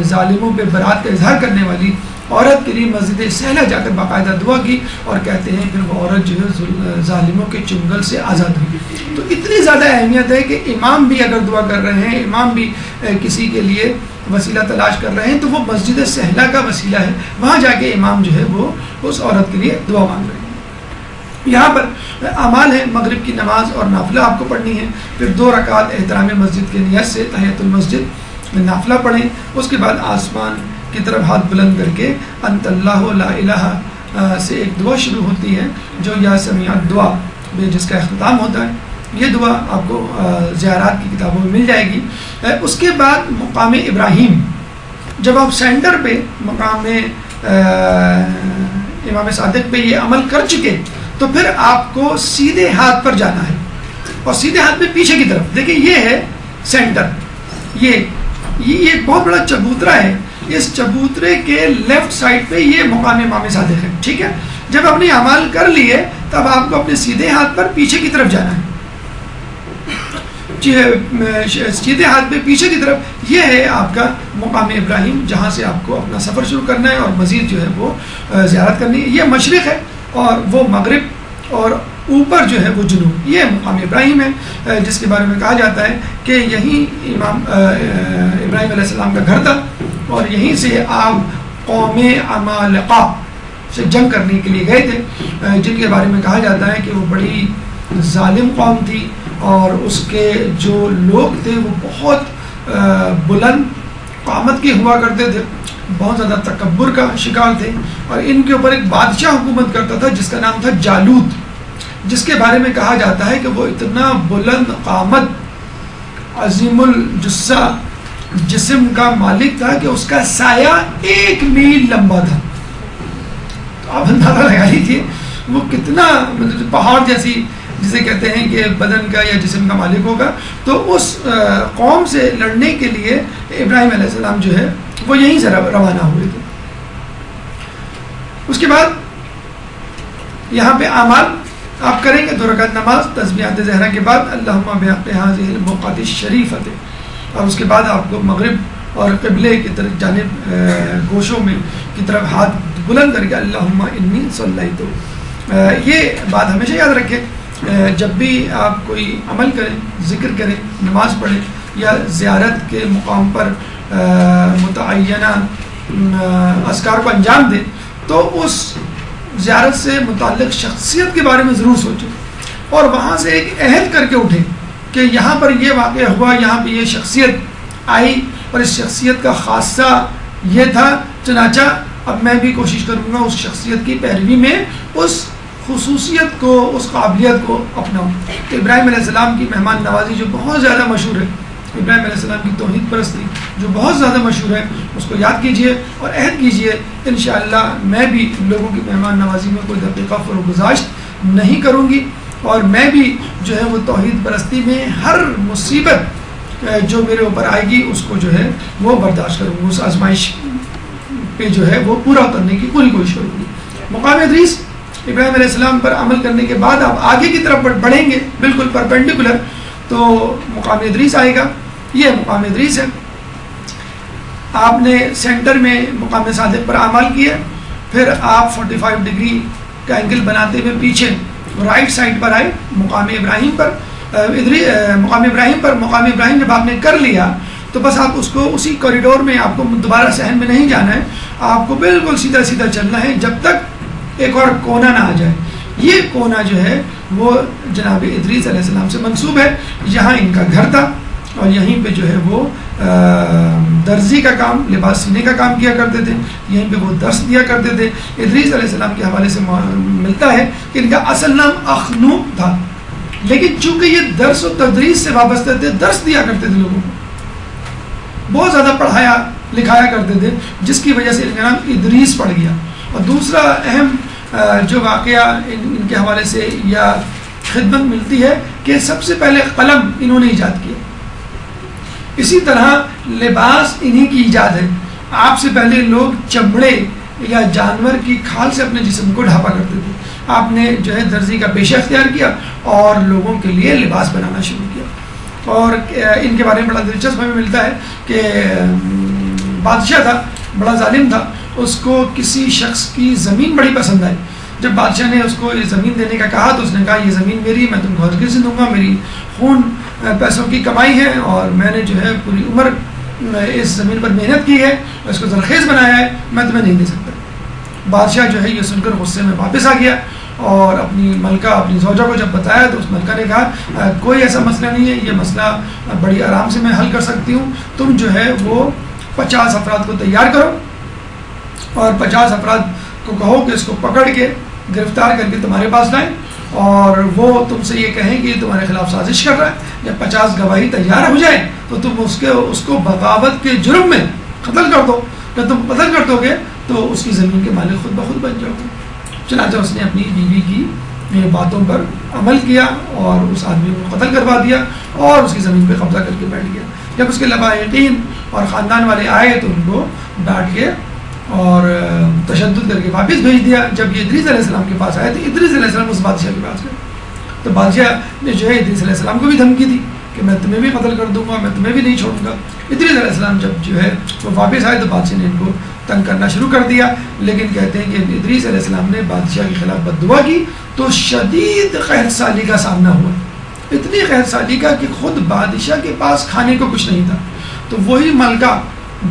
ظالموں پہ برات کا اظہار کرنے والی عورت کے لیے مسجد سہلہ جا کر باقاعدہ دعا کی, اور کہتے ہیں پھر وہ عورت جو ہے ظالموں کے چنگل سے آزاد ہوئی. تو اتنی زیادہ اہمیت ہے کہ امام بھی اگر دعا کر رہے ہیں, امام بھی کسی کے لیے وسیلہ تلاش کر رہے ہیں, تو وہ مسجد سہلہ کا وسیلہ ہے, وہاں جا کے امام جو ہے وہ اس عورت کے لیے دعا مانگ رہے ہیں. یہاں پر اعمال ہے, مغرب کی نماز اور نافلہ آپ کو پڑھنی ہے, پھر 2 رکعت احترام مسجد کے نیت سے تحیۃ المسجد میں نافلہ پڑھیں, اس کے بعد آسمان کی طرف ہاتھ بلند کر کے انت اللہ لا الہ سے ایک دعا شروع ہوتی ہے جو یا سمیع الدعا میں جس کا اختتام ہوتا ہے. یہ دعا آپ کو زیارات کی کتابوں میں مل جائے گی. اس کے بعد مقام ابراہیم, جب آپ سینٹر پہ مقام امام صادق پہ یہ عمل کر چکے تو پھر آپ کو سیدھے ہاتھ پر جانا ہے, اور سیدھے ہاتھ پہ پیچھے کی طرف دیکھیں, یہ ہے سینٹر, یہ ایک بہت بڑا چبوترا ہے, اس چبوترے کے لیفٹ سائڈ پہ یہ مقام امام صادق ہے. ٹھیک ہے, جب اپنے اعمال کر لیے تب آپ کو اپنے سیدھے ہاتھ پر پیچھے کی طرف جانا ہے, سیدھے ہاتھ پہ پیچھے کی طرف. یہ ہے آپ کا مقام ابراہیم جہاں سے آپ کو اپنا سفر شروع کرنا ہے اور مزید جو ہے وہ زیارت کرنی ہے. یہ مشرق ہے اور وہ مغرب, اور اوپر جو ہے وہ جنوب. یہ مقام ابراہیم ہے جس کے بارے میں کہا جاتا ہے کہ یہیں امام ابراہیم علیہ السلام کا گھر تھا, اور یہیں سے آپ قوم عمالقہ سے جنگ کرنے کے لیے گئے تھے, جن کے بارے میں کہا جاتا ہے کہ وہ بڑی ظالم قوم تھی, اور اس کے جو لوگ تھے وہ بہت بلند قامت کے ہوا کرتے تھے, بہت زیادہ تکبر کا شکار تھے, اور ان کے اوپر ایک بادشاہ حکومت کرتا تھا جس کا نام تھا جالوت, جس کے بارے میں کہا جاتا ہے کہ وہ اتنا بلند قامت, عظیم الجثہ جسم کا مالک تھا کہ اس کا سایہ 1 میل لمبا تھا. تو آپ اندازہ لگا لیجیے وہ کتنا پہاڑ جیسی جسے کہتے ہیں کہ بدن کا یا جسم کا مالک ہوگا. تو اس قوم سے لڑنے کے لیے ابراہیم علیہ السلام جو ہے وہ یہیں سے روانہ ہوئے تھے. اس کے بعد یہاں پہ اعمال آپ کریں گے, 2 رکعت نماز تسبیحات زہرا کے بعد اللہم بحق ہذہ البقعۃ الشریفۃ, اور اس کے بعد آپ کو مغرب اور قبلے کی طرف جانب گوشوں میں کی طرف ہاتھ بلند کر کے اللہم انی صلیت. یہ بات ہمیشہ یاد رکھیں, جب بھی آپ کوئی عمل کریں, ذکر کریں, نماز پڑھیں یا زیارت کے مقام پر متعینہ اذکار کو انجام دیں, تو اس زیارت سے متعلق شخصیت کے بارے میں ضرور سوچیں, اور وہاں سے ایک عہد کر کے اٹھیں کہ یہاں پر یہ واقعہ ہوا, یہاں پہ یہ شخصیت آئی, اور اس شخصیت کا خاصہ یہ تھا, چنانچہ اب میں بھی کوشش کروں گا اس شخصیت کی پیروی میں اس خصوصیت کو, اس قابلیت کو اپناؤں. کہ ابراہیم علیہ السلام کی مہمان نوازی جو بہت زیادہ مشہور ہے, ابراہیم علیہ السلام کی توحید پرستی جو بہت زیادہ مشہور ہے, اس کو یاد کیجئے اور عہد کیجئے انشاءاللہ میں بھی لوگوں کی مہمان نوازی میں کوئی دقیقہ فروغ گزاشت نہیں کروں گی, اور میں بھی جو ہے وہ توحید پرستی میں ہر مصیبت جو میرے اوپر آئے گی اس کو جو ہے وہ برداشت کروں گی, اس آزمائش پہ جو ہے وہ پورا کرنے کی پوری کوشش کروں گی. مقام ادریس ابراہیم علیہ السلام پر عمل کرنے کے بعد آپ آگے کی طرف بڑھیں گے بالکل پرپینڈیکولر, تو مقام ادریس آئے گا. یہ مقام ادریس ہے. آپ نے سینٹر میں مقام صادق پر عمل کیا, پھر آپ 45 ڈگری کا اینگل بناتے ہوئے پیچھے رائٹ سائڈ پر آئے مقام ابراہیم پر. مقام ابراہیم جب آپ نے کر لیا تو بس آپ اس کو اسی کوریڈور میں, آپ کو دوبارہ صحن میں نہیں جانا ہے, آپ کو بالکل سیدھا سیدھا چلنا ہے جب تک ایک اور کونا نہ آ جائے. یہ کونا جو ہے وہ جناب ادریس علیہ السلام سے منسوب ہے, یہاں ان کا گھر تھا, اور یہیں پہ جو ہے وہ درزی کا کام, لباس سینے کا کام کیا کرتے تھے, یہیں پہ وہ درس دیا کرتے تھے. ادریس علیہ السلام کے حوالے سے ملتا ہے کہ ان کا اصل نام اخنوق تھا, لیکن چونکہ یہ درس و تدریس سے وابستہ تھے، درس دیا کرتے تھے لوگوں کو، بہت زیادہ پڑھایا لکھایا کرتے تھے، جس کی وجہ سے ان کا نام ادریس پڑ گیا۔ اور دوسرا اہم جو واقعہ ان کے حوالے سے یا خدمت ملتی ہے کہ سب سے پہلے قلم انہوں نے ایجاد کیا۔ اسی طرح لباس انہی کی ایجاد ہے۔ آپ سے پہلے لوگ چمڑے یا جانور کی کھال سے اپنے جسم کو ڈھانپا کرتے تھے، آپ نے جو ہے درزی کا پیشہ اختیار کیا اور لوگوں کے لیے لباس بنانا شروع کیا۔ اور ان کے بارے میں بڑا دلچسپ ہمیں ملتا ہے کہ بادشاہ تھا، بڑا ظالم تھا، اس کو کسی شخص کی زمین بڑی پسند آئی۔ جب بادشاہ نے اس کو یہ زمین دینے کا کہا تو اس نے کہا یہ زمین میری، میں تم کو ہرگز سے دوں گا، میری خون پیسوں کی کمائی ہے اور میں نے جو ہے پوری عمر اس زمین پر محنت کی ہے اور اس کو زرخیز بنایا ہے، میں تمہیں نہیں دے سکتا۔ بادشاہ جو ہے یہ سن کر غصے میں واپس آ گیا اور اپنی ملکہ اپنی زوجہ کو جب بتایا تو اس ملکہ نے کہا کوئی ایسا مسئلہ نہیں ہے، یہ مسئلہ بڑی آرام سے میں حل کر سکتی ہوں، تم جو ہے وہ 50 افراد کو تیار کرو اور 50 افراد کو کہو کہ اس کو پکڑ کے گرفتار کر کے تمہارے پاس لائیں اور وہ تم سے یہ کہیں کہ تمہارے خلاف سازش کر رہا ہے۔ جب 50 گواہی تیار ہو جائے تو تم اس کو بغاوت کے جرم میں قتل کر دو، جب تم قتل کر دو گے تو اس کی زمین کے مالک خود بخود بن جاؤ گے۔ چنانچہ اس نے اپنی بیوی کی باتوں پر عمل کیا اور اس آدمی کو قتل کروا دیا اور اس کی زمین پہ قبضہ کر کے بیٹھ گیا۔ جب اس کے لبائقین اور خاندان والے آئے تو ان کو ڈانٹ کے اور تشدد کر کے واپس بھیج دیا۔ جب یہ ادریس علیہ السلام کے پاس آئے تو ادریس علیہ السلام اس بادشاہ کے پاس گئے تو بادشاہ نے جو ہے ادریس علیہ السلام کو بھی دھمکی دی کہ میں تمہیں بھی قتل کر دوں گا، میں تمہیں بھی نہیں چھوڑوں گا۔ ادریس علیہ السلام جب جو ہے وہ واپس آئے تو بادشاہ نے ان کو تنگ کرنا شروع کر دیا، لیکن کہتے ہیں کہ ادریس علیہ السلام نے بادشاہ کے خلاف بد دعا کی تو شدید قحط سالی کا سامنا ہوا، اتنی قحط سالی کا کہ خود بادشاہ کے پاس کھانے کو کچھ نہیں تھا۔ تو وہی ملکہ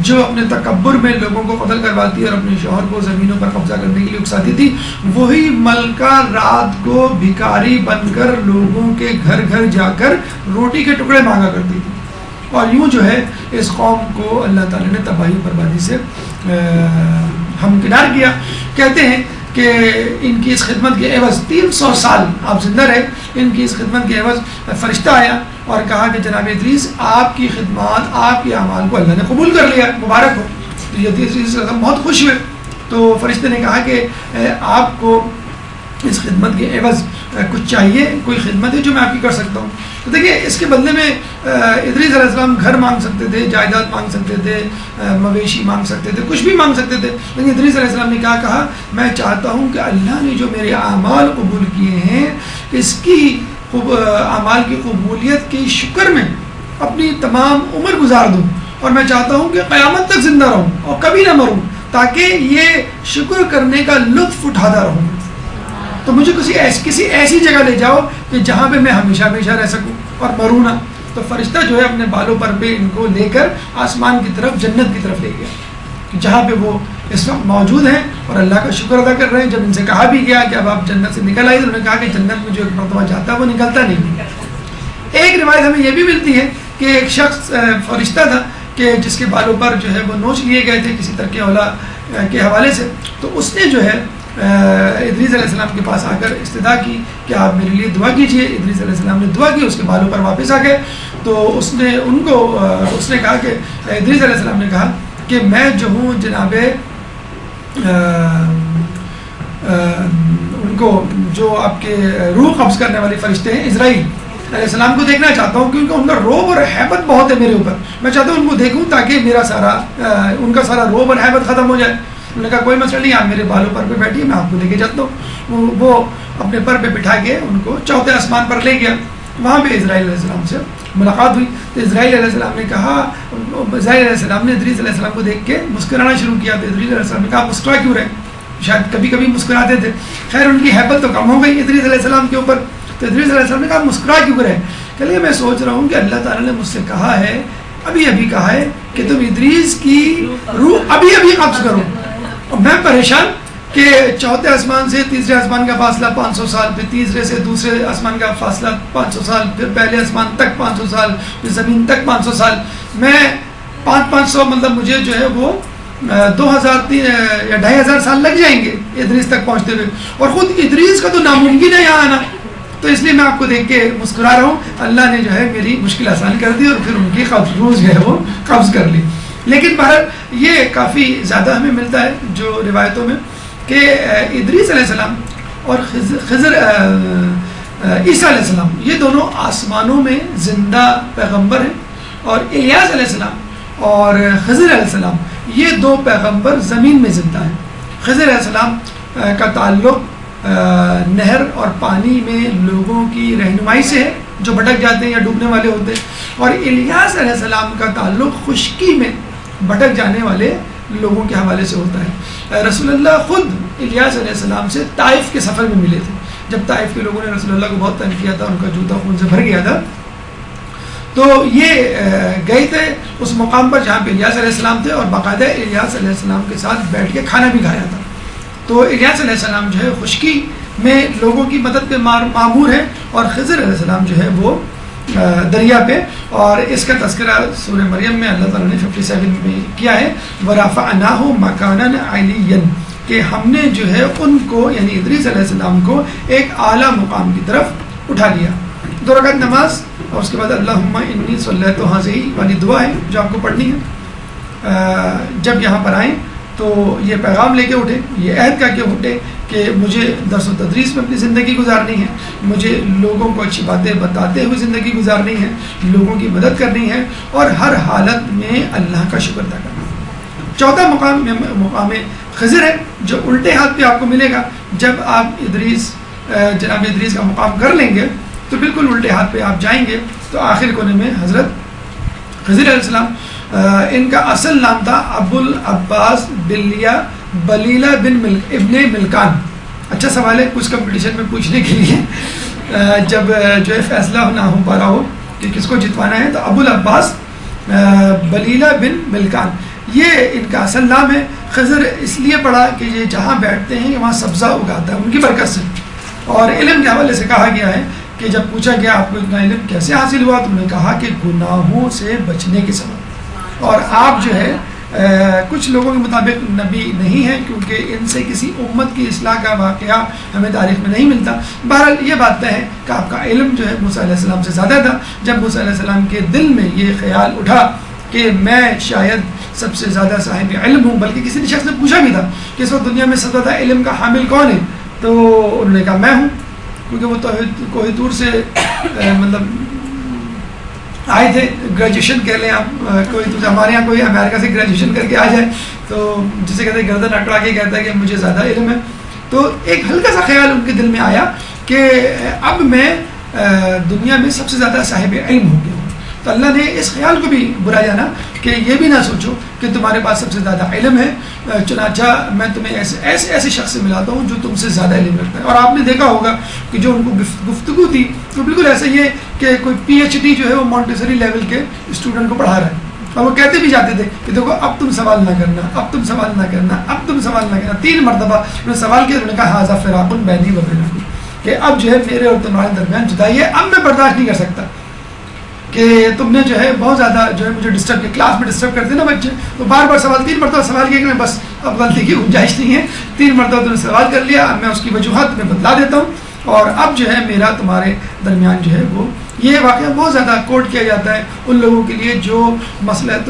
جو اپنے تکبر میں لوگوں کو قتل کرواتی اور اپنے شوہر کو زمینوں پر قبضہ کرنے کے لیے اکساتی تھی، وہی ملکہ رات کو بھکاری بن کر لوگوں کے گھر گھر جا کر روٹی کے ٹکڑے مانگا کرتی تھی۔ اور یوں جو ہے اس قوم کو اللہ تعالیٰ نے تباہی بربادی سے ہمکنار کیا۔ کہتے ہیں کہ ان کی اس خدمت کے عوض 300 سال آپ زندہ رہے، ان کی اس خدمت کے عوض فرشتہ آیا اور کہا کہ جناب ادریس آپ کی خدمات آپ کے اعمال کو اللہ نے قبول کر لیا، مبارک ہو۔ تو یہ ادریس بہت خوش ہوئے، تو فرشتے نے کہا کہ آپ کو اس خدمت کے عوض کچھ چاہیے، کوئی خدمت ہے جو میں آپ کی کر سکتا ہوں؟ تو دیکھیے اس کے بدلے میں ادریس علیہ السلام گھر مانگ سکتے تھے، جائیداد مانگ سکتے تھے، مویشی مانگ سکتے تھے، کچھ بھی مانگ سکتے تھے، لیکن ادریس علیہ السلام نے کیا کہا؟ میں چاہتا ہوں کہ اللہ نے جو میرے اعمال قبول کیے ہیں اس کی اعمال کی قبولیت کے شکر میں اپنی تمام عمر گزار دوں اور میں چاہتا ہوں کہ قیامت تک زندہ رہوں اور کبھی نہ مروں تاکہ یہ شکر کرنے کا لطف اٹھاتا رہوں۔ تو مجھے کسی ایسی جگہ لے جاؤ کہ جہاں پہ میں ہمیشہ ہمیشہ رہ سکوں اور مروں نہ۔ تو فرشتہ جو ہے اپنے بالوں پر پہ ان کو لے کر آسمان کی طرف، جنت کی طرف لے گیا، جہاں پہ وہ اس وقت موجود ہیں اور اللہ کا شکر ادا کر رہے ہیں۔ جب ان سے کہا بھی گیا کہ اب آپ جنت سے نکل آئیے تو انہوں نے کہا کہ جنت میں جو ایک مرتبہ جاتا ہے وہ نکلتا نہیں۔ ایک روایت ہمیں یہ بھی ملتی ہے کہ ایک شخص فرشتہ تھا کہ جس کے بالوں پر جو ہے وہ نوچ لیے گئے تھے کسی ترک اولا کے حوالے سے، تو اس نے جو ہے ادریس علیہ السلام کے پاس آ کر استدعا کی کہ آپ میرے لیے دعا کیجئے۔ ادریس علیہ السلام نے دعا کی، اس کے بالوں پر واپس آ گئے۔ تو اس نے کہا کہ ادریس علیہ السلام نے کہا کہ میں جو ہوں جناب ان کو جو آپ کے روح قبض کرنے والے فرشتے ہیں اسرائیل علیہ السلام کو دیکھنا چاہتا ہوں، کیونکہ ان کا روب اور حیبت بہت ہے میرے اوپر، میں چاہتا ہوں ان کو دیکھوں تاکہ ان کا سارا روب اور حیبت ختم ہو جائے۔ انہوں نے کہا کوئی مسئلہ نہیں، آپ میرے بالوں پر پہ بیٹھیے، میں آپ کو لے کے جاتا ہوں۔ وہ اپنے پر پہ بٹھا کے ان کو چوتھے آسمان پر لے گیا، وہاں پہ اسرائیل علیہ السلام سے ملاقات ہوئی۔ تو اسرائیل علیہ السلام نے کہا، اسرائیل علیہ السلام نے ادریس علیہ السلام کو دیکھ کے مسکرانا شروع کیا۔ تو ادریس علیہ السلام نے کہا مسکرا کیوں رہے؟ شاید کبھی کبھی مسکراتے تھے، خیر ان کی حیبت تو کم ہو گئی ادریس علیہ السلام کے اوپر۔ تو ادریس علیہ السلام نے کہا مسکرا کیوں رہے؟ کہ میں سوچ رہا ہوں کہ اللہ تعالیٰ نے مجھ سے کہا ہے، ابھی کہا ہے کہ تم ادریس کی روح ابھی قبض کرو، اور میں پریشان کہ چوتھے آسمان سے تیسرے آسمان کا فاصلہ 500 سال، پھر تیسرے سے دوسرے آسمان کا فاصلہ 500 سال، پھر پہلے آسمان تک 500 سال، پھر زمین تک 500 سال، میں 500 مطلب مجھے جو ہے وہ 2000 یا 2500 سال لگ جائیں گے ادریس تک پہنچتے ہوئے، اور خود ادریس کا تو ناممکن ہے یہاں آنا۔ تو اس لیے میں آپ کو دیکھ کے مسکرا رہا ہوں. اللہ نے جو ہے میری مشکل آسان کر دی اور پھر ان کی روز جو ہے وہ قبض کر لی. لیکن بہرحال یہ کافی زیادہ ہمیں ملتا ہے جو روایتوں میں کہ ادریس علیہ السلام اور خضر عیسیٰ علیہ السلام یہ دونوں آسمانوں میں زندہ پیغمبر ہیں, اور الیاس علیہ السلام اور خضر علیہ السلام یہ دو پیغمبر زمین میں زندہ ہیں. خضر علیہ السلام کا تعلق نہر اور پانی میں لوگوں کی رہنمائی سے ہے جو بھٹک جاتے ہیں یا ڈوبنے والے ہوتے ہیں, اور الیاس علیہ السلام کا تعلق خشکی میں بھٹک جانے والے لوگوں کے حوالے سے ہوتا ہے. رسول اللہ خود الیاس علیہ السلام سے طائف کے سفر میں ملے تھے. جب طائف کے لوگوں نے رسول اللہ کو بہت تنگ کیا تھا, ان کا جوتا خون سے بھر گیا تھا, تو یہ گئے تھے اس مقام پر جہاں پہ الیاس علیہ السلام تھے, اور باقاعدہ الیاس علیہ السلام کے ساتھ بیٹھ کے کھانا بھی کھایا تھا. تو الیاس علیہ السلام جو ہے خشکی میں لوگوں کی مدد پہ معمور ہے, اور خضر علیہ السلام جو ہے وہ دریا پہ. اور اس کا تذکرہ سورہ مریم میں اللہ تعالیٰ نے 57 میں کیا ہے, وَرَفَعْنَاهُ مَكَانًا عَلِيًّا, کہ ہم نے جو ہے ان کو یعنی ادریس علیہ السلام کو ایک اعلیٰ مقام کی طرف اٹھا لیا. 2 رکعت نماز, اور اس کے بعد اللہم انی صلیت حاضی والی دعا ہے جو آپ کو پڑھنی ہے. جب یہاں پر آئیں تو یہ پیغام لے کے اٹھے, یہ عہد کر کے اٹھے کہ مجھے درس و تدریس میں اپنی زندگی گزارنی ہے, مجھے لوگوں کو اچھی باتیں بتاتے ہوئے زندگی گزارنی ہے, لوگوں کی مدد کرنی ہے, اور ہر حالت میں اللہ کا شکر ادا کرنا. 4تھا مقام خضر ہے جو الٹے ہاتھ پہ آپ کو ملے گا. جب آپ جناب ادریس کا مقام کر لیں گے تو بالکل الٹے ہاتھ پہ آپ جائیں گے, تو آخر کونے میں حضرت خضر علیہ السلام, ان کا اصل نام تھا ابو العباس بلیلہ بن ابن ملکان. اچھا سوال ہے, کچھ کمپٹیشن میں پوچھنے کے لیے جب جو ہے فیصلہ نہ ہو پا رہا ہو کہ کس کو جتوانا ہے, تو ابو العباس بلیلہ بن ملکان یہ ان کا اصل نام ہے. خضر اس لیے پڑھا کہ یہ جہاں بیٹھتے ہیں وہاں سبزہ اگاتا ہے ان کی برکت سے. اور علم کے حوالے سے کہا گیا ہے کہ جب پوچھا گیا آپ کو اتنا علم کیسے حاصل ہوا, تو انہوں نے کہا کہ گناہوں سے بچنے کے سبب. اور آپ جو ہے کچھ لوگوں کے مطابق نبی نہیں ہیں, کیونکہ ان سے کسی امت کی اصلاح کا واقعہ ہمیں تاریخ میں نہیں ملتا. بہرحال یہ بات ہے کہ آپ کا علم جو ہے موسیٰ علیہ السلام سے زیادہ تھا. جب موسیٰ علیہ السلام کے دل میں یہ خیال اٹھا کہ میں شاید سب سے زیادہ صاحب علم ہوں, بلکہ کسی نے شخص نے پوچھا بھی تھا کہ اس وقت دنیا میں سب سے زیادہ علم کا حامل کون ہے, تو انہوں نے کہا میں ہوں, کیونکہ وہ کوہ طور سے مطلب آئے تھے. گریجویشن کر لیں آپ, کوئی تو ہمارے یہاں کوئی امریکہ سے گریجویشن کر کے آ جائے تو جسے کہتے ہیں گردن اکڑا کے کہتا ہے کہ مجھے زیادہ علم ہے. تو ایک ہلکا سا خیال ان کے دل میں آیا کہ اب میں دنیا میں سب سے زیادہ صاحب علم ہو گیا ہوں. تو اللہ نے اس خیال کو بھی برا جانا کہ یہ بھی نہ سوچو کہ تمہارے پاس سب سے زیادہ علم ہے, چنانچہ میں تمہیں ایسے شخص سے ملاتا ہوں جو تم سے زیادہ علم رکھتا ہے. اور آپ نے دیکھا ہوگا کہ جو ان کو گفتگو تھی تو بالکل ایسا ہی ہے کہ کوئی پی ایچ ڈی جو ہے وہ مونٹیسری لیول کے اسٹوڈنٹ کو پڑھا رہا ہے, اور وہ کہتے بھی جاتے تھے کہ دیکھو اب تم سوال نہ کرنا, اب تم سوال نہ کرنا, اب تم سوال نہ کرنا. 3 مرتبہ انہوں نے سوال کیا, انہوں نے کہا ھذا فراق بینی و بینکم, کہ اب جو ہے میرے اور تمہارے درمیان جدائی ہے, اب میں برداشت نہیں کر سکتا کہ تم نے جو ہے بہت زیادہ جو ہے مجھے ڈسٹرب کیا. کلاس میں ڈسٹرب کرتے نا بچے, تو بار بار سوال 3 مرتبہ سوال کیا کہ میں بس اب غلطی کی گنجائش نہیں ہے, 3 مرتبہ تم نے سوال کر لیا, اب میں اس کی وجوہات میں بدلا دیتا ہوں, اور اب جو ہے میرا تمہارے درمیان جو ہے وہ. یہ واقعہ بہت زیادہ کوٹ کیا جاتا ہے ان لوگوں کے لیے جو مصلحت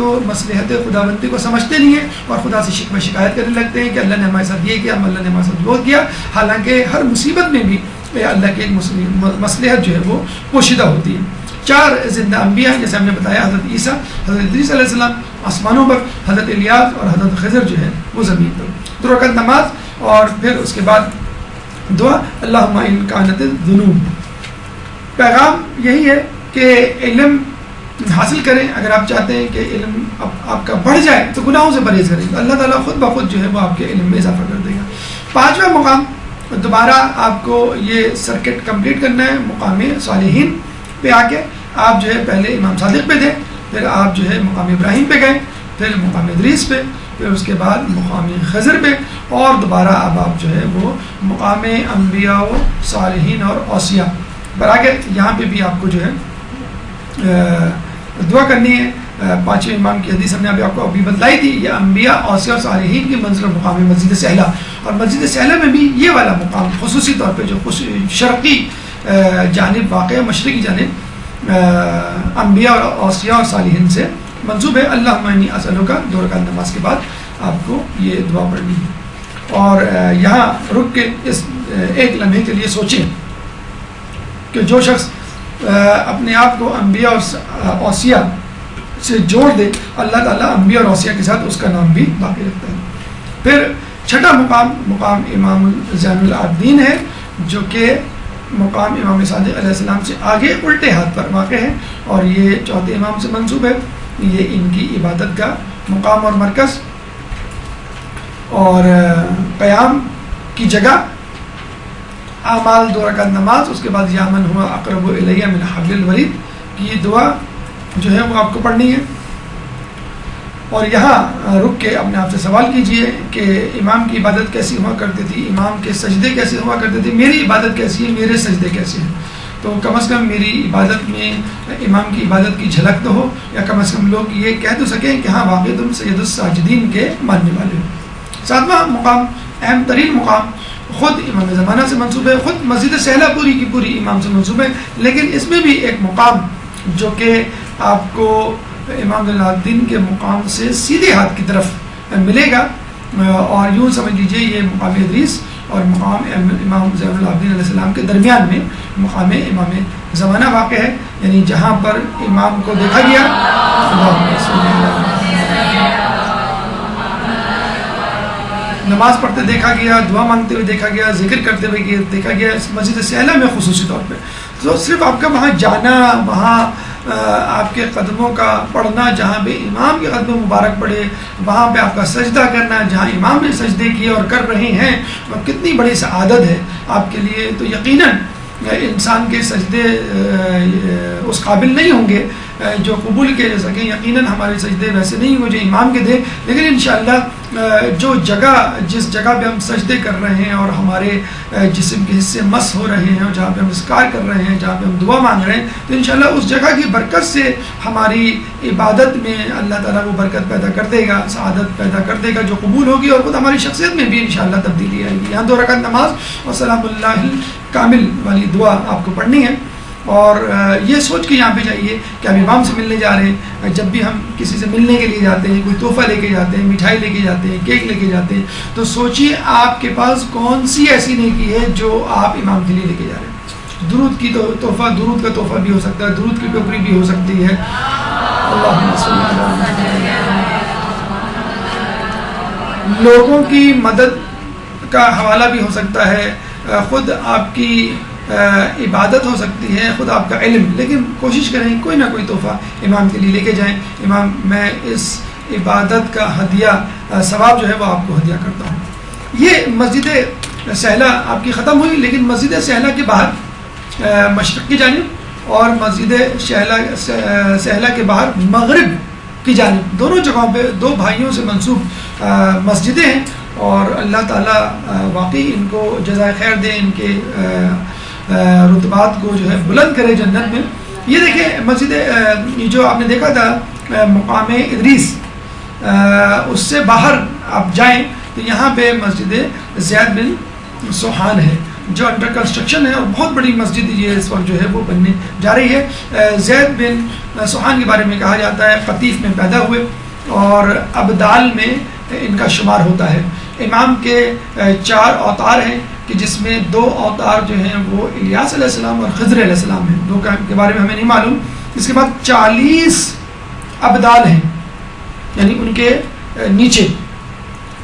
خداوندی کو سمجھتے نہیں ہیں اور خدا سے شکوہ شکایت کرنے لگتے ہیں کہ اللہ نے ہمارے ساتھ یہ کیا, اللہ نے ہمارے ساتھ وہ کیا. حالانکہ ہر مصیبت میں بھی اللہ کی مصلحت جو ہے وہ پوشیدہ ہوتی ہے. 4 زندہ انبیاء جیسے ہم نے بتایا, حضرت عیسیٰ, حضرت ادریس علیہ السلام آسمانوں پر, حضرت الیاس اور حضرت خضر جو ہے وہ زمین پر. 2 رکعت نماز, اور پھر اس کے بعد دعا اللہم ان کانت الذنوب. پیغام یہی ہے کہ علم حاصل کریں. اگر آپ چاہتے ہیں کہ علم آپ کا بڑھ جائے تو گناہوں سے پرہیز کریں, اللہ تعالیٰ خود بخود جو ہے وہ آپ کے علم میں اضافہ کر دے گا. 5واں مقام, دوبارہ آپ کو یہ سرکٹ کمپلیٹ کرنا ہے. مقام صالحین پہ آ کے آپ جو ہے پہلے امام صادق پہ تھے, پھر آپ جو ہے مقام ابراہیم پہ گئے, پھر مقام ادریس پہ, پھر اس کے بعد مقام خضر پہ, اور دوبارہ اب آپ جو ہے وہ مقام انبیاء و صالحین اور اوصیاء پر آ کے یہاں پہ بھی آپ کو جو ہے دعا کرنی ہے. 5ویں امام کی حدیث ہم نے آپ کو ابھی بتلائی تھی, یہ انبیاء اوصیاء اور صالحین کی منزل مقام مسجد سہلہ, اور مسجد سہلہ میں بھی یہ والا مقام خصوصی طور پہ جو شرقی جانب واقع مشرقی جانب انبیاء اور اوصیاء اور صالحین سے منسوب ہے. اللہم انی اسألک کا 2 رکعت نماز کے بعد آپ کو یہ دعا پڑھنی ہے. اور یہاں رک کے اس ایک لمحے کے لیے سوچیں کہ جو شخص اپنے آپ کو انبیاء اور اوصیاء سے جوڑ دے, اللہ تعالیٰ انبیاء اور اوصیاء کے ساتھ اس کا نام بھی باقی رکھتا ہے. پھر چھٹا مقام امام زین العابدین ہے, جو کہ مقام امام صادق علیہ السلام سے آگے الٹے ہاتھ پر واقع ہے, اور یہ چوتھے امام سے منسوب ہے. یہ ان کی عبادت کا مقام اور مرکز اور قیام کی جگہ, اعمال 2 رکعت نماز, اس کے بعد یا من ہوا اقرب الیہ من حبل الورید کی یہ دعا جو ہے وہ آپ کو پڑھنی ہے. اور یہاں رک کے اپنے آپ سے سوال کیجئے کہ امام کی عبادت کیسی ہوا کرتی تھی, امام کے سجدے کیسے ہوا کرتے تھے, میری عبادت کیسی ہے, میرے سجدے کیسے ہیں. تو کم از کم میری عبادت میں امام کی عبادت کی جھلک تو ہو, یا کم از کم لوگ یہ کہہ تو سکیں کہ ہاں واقعی تم سید الساجدین کے ماننے والے ہو. 7واں مقام, اہم ترین مقام, خود امام زمانہ سے منسوب ہے, خود مسجد سہلہ پوری کی پوری امام سے منسوب ہے, لیکن اس میں بھی ایک مقام جو کہ آپ کو امام زین العابدین کے مقام سے سیدھے ہاتھ کی طرف ملے گا, اور یوں سمجھ لیجئے یہ مقام ادریس اور مقام امام زین العابدین علیہ السلام کے درمیان میں مقام امام زمانہ واقع ہے, یعنی جہاں پر امام کو دیکھا گیا نماز پڑھتے دیکھا گیا, دعا مانگتے ہوئے دیکھا گیا, ذکر کرتے ہوئے دیکھا گیا, اس مسجد سہلہ میں خصوصی طور پہ. تو صرف آپ کا وہاں جانا, وہاں آپ کے قدموں کا پڑھنا, جہاں پہ امام کے قدم مبارک پڑے, وہاں پہ آپ کا سجدہ کرنا جہاں امام نے سجدے کیے اور کر رہے ہیں, اور کتنی بڑی سعادت ہے آپ کے لیے. تو یقیناً انسان کے سجدے اس قابل نہیں ہوں گے جو قبول کیے جا سکیں, یقیناً ہمارے سجدے ویسے نہیں ہوں جو امام کے دے, لیکن انشاءاللہ جو جس جگہ پہ ہم سجدے کر رہے ہیں اور ہمارے جسم کے حصے مس ہو رہے ہیں, اور جہاں پہ ہم اذکار کر رہے ہیں, جہاں پہ ہم دعا مانگ رہے ہیں, تو انشاءاللہ اس جگہ کی برکت سے ہماری عبادت میں اللہ تعالیٰ وہ برکت پیدا کر دے گا, سعادت پیدا کر دے گا جو قبول ہوگی, اور خود ہماری شخصیت میں بھی انشاءاللہ تبدیلی آئے گی. یہاں 2 رکعت نماز اور سلام اللہ کامل والی دعا آپ کو پڑھنی ہے, اور یہ سوچ کے یہاں پہ جائیے کہ ہم امام سے ملنے جا رہے ہیں. جب بھی ہم کسی سے ملنے کے لیے جاتے ہیں, کوئی تحفہ لے کے جاتے ہیں, مٹھائی لے کے جاتے ہیں, کیک لے کے جاتے ہیں, تو سوچیے آپ کے پاس کون سی ایسی نیکی ہے جو آپ امام کے لیے لے کے جا رہے ہیں. درود کی تحفہ, درود کا تحفہ بھی ہو سکتا ہے, درود کی ٹوکری بھی ہو سکتی ہے. اللہم صلی اللہ علیہ وسلم. لوگوں کی مدد کا حوالہ بھی ہو سکتا ہے, خود آپ کی عبادت ہو سکتی ہے, خود آپ کا علم, لیکن کوشش کریں کوئی نہ کوئی تحفہ امام کے لیے لے کے جائیں. امام میں اس عبادت کا ہدیہ ثواب جو ہے وہ آپ کو ہدیہ کرتا ہوں. یہ مسجد سہلہ آپ کی ختم ہوئی, لیکن مسجد سہلہ کے باہر مشرق کی جانب اور مسجد سہلہ کے باہر مغرب کی جانب, دونوں جگہوں پہ 2 بھائیوں سے منسوب مسجدیں ہیں, اور اللہ تعالیٰ واقعی ان کو جزائے خیر دے, ان کے رتبات کو جو ہے بلند کرے جنت میں. یہ دیکھیں مسجد جو آپ نے دیکھا تھا مقام ادریس, اس سے باہر آپ جائیں تو یہاں پہ مسجد زید بن سوحان ہے جو انڈر کنسٹرکشن ہے, اور بہت بڑی مسجد یہ اس وقت جو ہے وہ بننے جا رہی ہے. زید بن سوحان کے بارے میں کہا جاتا ہے قطیف میں پیدا ہوئے, اور ابدال میں ان کا شمار ہوتا ہے. امام کے 4 اوتار ہیں کہ جس میں 2 اوتار جو ہیں وہ الیاس علیہ السلام اور خضر علیہ السلام ہیں, 2 کے بارے میں ہمیں نہیں معلوم. اس کے بعد 40 ابدال ہیں, یعنی ان کے نیچے,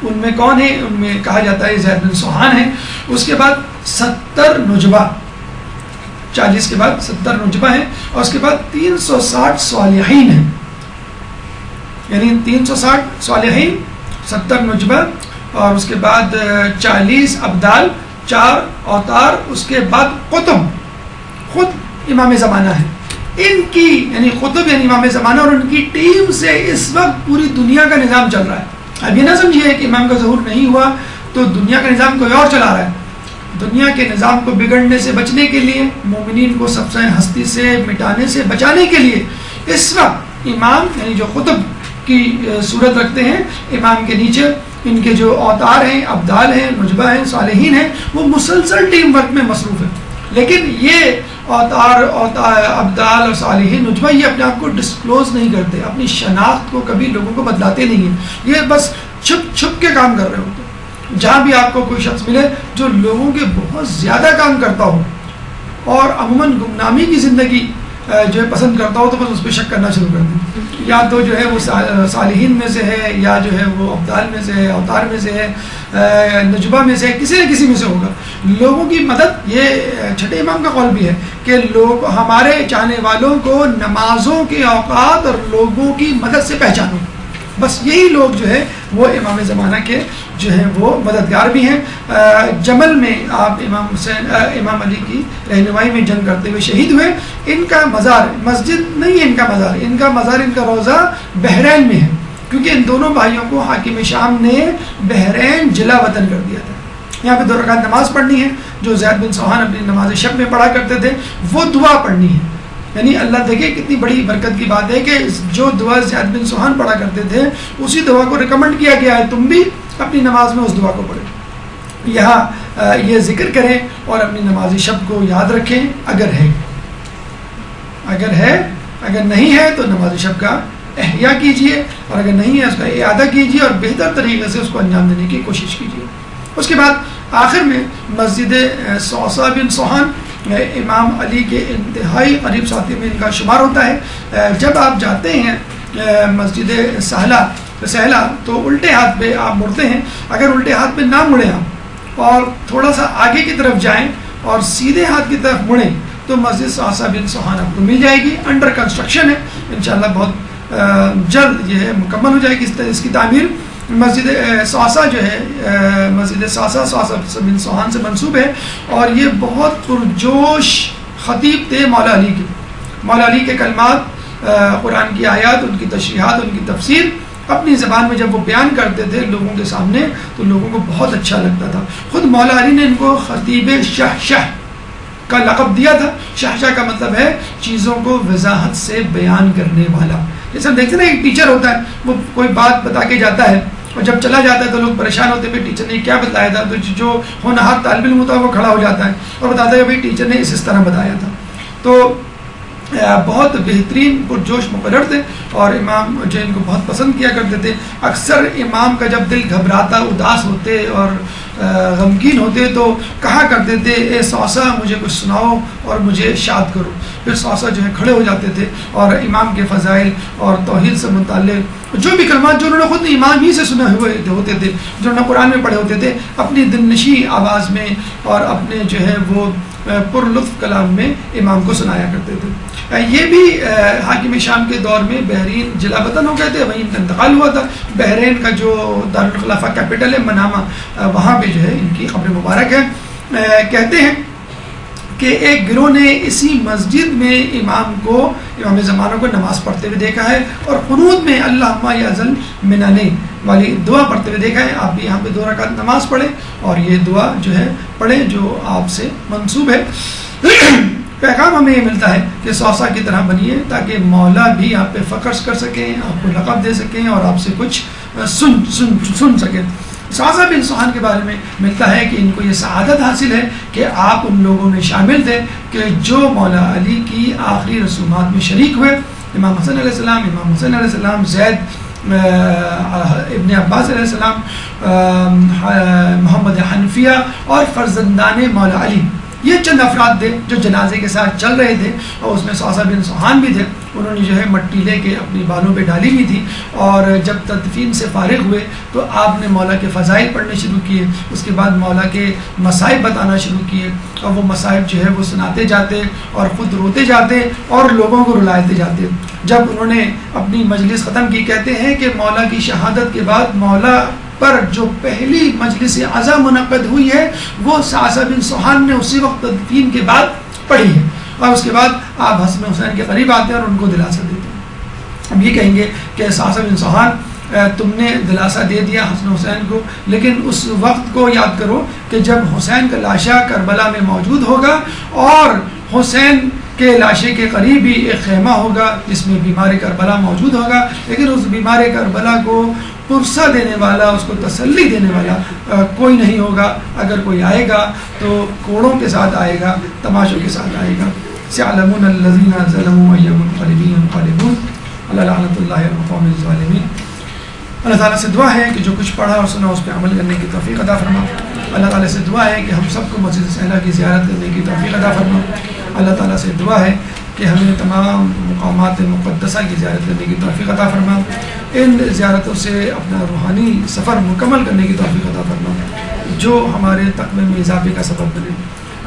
ان میں کون ہیں, ان میں کہا جاتا ہے زید بن سوحان ہیں. اس کے بعد 70 نجبہ, 40 کے بعد 70 نجبہ ہیں, اور اس کے بعد 360 صالحین ہیں, یعنی 360 صالحین, 70 نجبہ, اور اس کے بعد 40 ابدال, 4 اوتار, اس کے بعد قطب, خود امام زمانہ ہے. ان کی یعنی قطب یعنی امام زمانہ اور ان کی ٹیم سے اس وقت پوری دنیا کا نظام چل رہا ہے. اب یہ نہ سمجھیے کہ امام کا ظہور نہیں ہوا تو دنیا کا نظام کوئی اور چلا رہا ہے. دنیا کے نظام کو بگڑنے سے بچنے کے لیے, مومنین کو سب سے ہستی سے مٹانے سے بچانے کے لیے اس وقت امام یعنی جو قطب کی صورت رکھتے ہیں, امام کے نیچے ان کے جو اوتار ہیں, ابدال ہیں, نجبہ ہیں, صالحین ہیں, وہ مسلسل ٹیم ورک میں مصروف ہیں. لیکن یہ اوتار ابدال اور صالحین نجبہ یہ اپنے آپ کو ڈسکلوز نہیں کرتے، اپنی شناخت کو کبھی لوگوں کو بتلاتے نہیں ہیں، یہ بس چھپ چھپ کے کام کر رہے ہوتے ہیں۔ جہاں بھی آپ کو کوئی شخص ملے جو لوگوں کے بہت زیادہ کام کرتا ہو اور عموماً گمنامی کی زندگی جو ہے پسند کرتا ہو، تو بس اس پہ شک کرنا شروع کر دیں، یا تو جو ہے وہ صالحین میں سے ہے، یا جو ہے وہ ابدال میں سے ہے، اوتار میں سے ہے، نجبہ میں سے ہے، کسی نہ کسی میں سے ہوگا۔ لوگوں کی مدد، یہ چھٹے امام کا قول بھی ہے کہ لوگ ہمارے چاہنے والوں کو نمازوں کے اوقات اور لوگوں کی مدد سے پہچانو۔ بس یہی لوگ جو ہے وہ امام زمانہ کے جو ہیں وہ مددگار بھی ہیں۔ جمل میں آپ امام علی کی رہنمائی میں جنگ کرتے ہوئے شہید ہوئے۔ ان کا مزار مسجد نہیں ہے، ان کا مزار ان کا روضہ بحرین میں ہے، کیونکہ ان دونوں بھائیوں کو حاکم شام نے بحرین جلا وطن کر دیا تھا۔ یہاں پہ 2 رکعت نماز پڑھنی ہے جو زید بن سوحان اپنی نماز شب میں پڑھا کرتے تھے، وہ دعا پڑھنی ہے۔ یعنی اللہ دیکھے کتنی بڑی برکت کی بات ہے کہ جو دعا زید بن سوحان پڑھا کرتے تھے اسی دعا کو ریکمنڈ کیا گیا ہے، تم بھی اپنی نماز میں اس دعا کو پڑھیں، یہاں یہ ذکر کریں اور اپنی نماز شب کو یاد رکھیں اگر ہے، اگر نہیں ہے تو نماز شب کا احیاء کیجئے، اور اگر نہیں ہے اس کا اعادہ کیجئے اور بہتر طریقے سے اس کو انجام دینے کی کوشش کیجئے۔ اس کے بعد آخر میں مسجد صوصہ بن سوحان امام علی کے انتہائی قریب ساتھی میں ان کا شمار ہوتا ہے۔ جب آپ جاتے ہیں مسجد سہلا تو الٹے ہاتھ پہ آپ مڑتے ہیں، اگر الٹے ہاتھ پہ نہ مڑیں آپ اور تھوڑا سا آگے کی طرف جائیں اور سیدھے ہاتھ کی طرف مڑیں تو مسجد صوصہ بن سوحان آپ کو مل جائے گی، انڈر کنسٹرکشن ہے، انشاءاللہ بہت جلد یہ مکمل ہو جائے گی اس کی تعمیر۔ مسجد صوصہ جو ہے مسجد صوصہ بن سوحان سے منسوب ہے، اور یہ بہت پرجوش خطیب تھے مولا علی کے کلمات، قرآن کی آیات، ان کی تشریحات، ان کی تفسیر اپنی زبان میں جب وہ بیان کرتے تھے لوگوں کے سامنے تو لوگوں کو بہت اچھا لگتا تھا۔ خود مولا علی نے ان کو خطیب شہشہ کا لقب دیا تھا۔ شہشہ کا مطلب ہے چیزوں کو وضاحت سے بیان کرنے والا۔ جیسے ہم دیکھتے ہیں نا ایک ٹیچر ہوتا ہے، وہ کوئی بات بتا کے جاتا ہے اور جب چلا جاتا ہے تو لوگ پریشان ہوتے ہیں، ٹیچر نے کیا بتایا تھا، تو جو ہونہار طالب علم ہوتا ہے وہ کھڑا ہو جاتا ہے اور بتاتا ہے کہ ٹیچر نے اس طرح بتایا تھا۔ تو بہت بہترین پرجوش مقرر تھے اور امام جو ان کو بہت پسند کیا کرتے تھے۔ اکثر امام کا جب دل گھبراتا، اداس ہوتے اور غمگین ہوتے تو کہا کرتے تھے اے صوصہ مجھے کچھ سناؤ اور مجھے شاد کرو۔ پھر صوصہ جو ہے کھڑے ہو جاتے تھے اور امام کے فضائل اور توحید سے متعلق جو بھی کلمات جو انہوں نے خود امام ہی سے سنے ہوئے ہوتے تھے، جو انہوں نے قرآن میں پڑھے ہوتے تھے، اپنی دلنشیں آواز میں اور اپنے جو ہے وہ پر لطف کلام میں امام کو سنایا کرتے تھے۔ یہ بھی حاکم شام کے دور میں بحرین جلا وطن ہو گئے تھے، وہیں ان کا انتقال ہوا تھا۔ بحرین کا جو دارالخلافہ کیپٹل ہے منامہ، وہاں پہ جو ہے ان کی قبر مبارک ہے۔ کہتے ہیں کہ ایک گروہ نے اسی مسجد میں امام زمانہ کو نماز پڑھتے ہوئے دیکھا ہے اور قنوت میں اللہم یا ذل مننین والی دعا پڑھتے ہوئے دیکھا ہے۔ آپ بھی یہاں پہ 2 رکعت نماز پڑھیں اور یہ دعا جو ہے پڑھیں جو آپ سے منسوب ہے۔ پیغام ہمیں یہ ملتا ہے کہ صوصہ کی طرح بنیے تاکہ مولا بھی آپ پہ فخر کر سکیں، آپ کو لقب دے سکیں اور آپ سے کچھ سن سکیں۔ صوصہ بن سوحان کے بارے میں ملتا ہے کہ ان کو یہ سعادت حاصل ہے کہ آپ ان لوگوں میں شامل تھے کہ جو مولا علی کی آخری رسومات میں شریک ہوئے۔ امام حسن علیہ السلام، امام حسین علیہ السلام، زید ابن عباس علیہ السلام، محمد حنفیہ اور فرزندان مولا علی، یہ چند افراد تھے جو جنازے کے ساتھ چل رہے تھے، اور اس میں صوصہ بن سوحان بھی تھے۔ انہوں نے جو ہے مٹی لے کے اپنی بالوں پہ ڈالی ہوئی تھی، اور جب تدفین سے فارغ ہوئے تو آپ نے مولا کے فضائل پڑھنے شروع کیے، اس کے بعد مولا کے مصائب بتانا شروع کیے، اور وہ مصائب جو ہے وہ سناتے جاتے اور خود روتے جاتے اور لوگوں کو رلاتے جاتے۔ جب انہوں نے اپنی مجلس ختم کی، کہتے ہیں کہ مولا کی شہادت کے بعد مولا پر جو پہلی مجلس عزا منعقد ہوئی ہے وہ صوصہ بن سوحان نے اسی وقت تدفین کے بعد پڑھی ہے، اور اس کے بعد آپ حسن حسین کے قریب آتے ہیں اور ان کو دلاسا دیتے ہیں۔ ہم یہ کہیں گے کہ صوصہ بن سوحان تم نے دلاسا دے دیا حسن حسین کو، لیکن اس وقت کو یاد کرو کہ جب حسین کا لاشا کربلا میں موجود ہوگا اور حسین کے لاشے کے قریب ہی ایک خیمہ ہوگا جس میں بیمار کربلا موجود ہوگا، لیکن اس بیمار کربلا کو پرسہ دینے والا، اس کو تسلی دینے والا کوئی نہیں ہوگا. اگر کوئی آئے گا تو کوڑوں کے ساتھ آئے گا، تماشوں کے ساتھ آئے گا. سيعلمون الذين ظلموا أي منقلب ينقلبون على لعنة الله على القوم الظالمين. اللہ تعالیٰ سے دعا ہے کہ جو کچھ پڑھا اور سنا اس پہ عمل کرنے کی توفیق عطا فرما. اللہ تعالیٰ سے دعا ہے کہ ہم سب کو مسجد صحرا کی زیارت کرنے کی توفیق عطا فرما. اللہ تعالیٰ سے دعا ہے کہ ہمیں تمام مقامات مقدسہ کی زیارت کرنے کی توفیق عطا فرما. ان زیارتوں سے اپنا روحانی سفر مکمل کرنے کی توفیق عطا فرما جو ہمارے تقوی میں اضافے کا سبب بنے.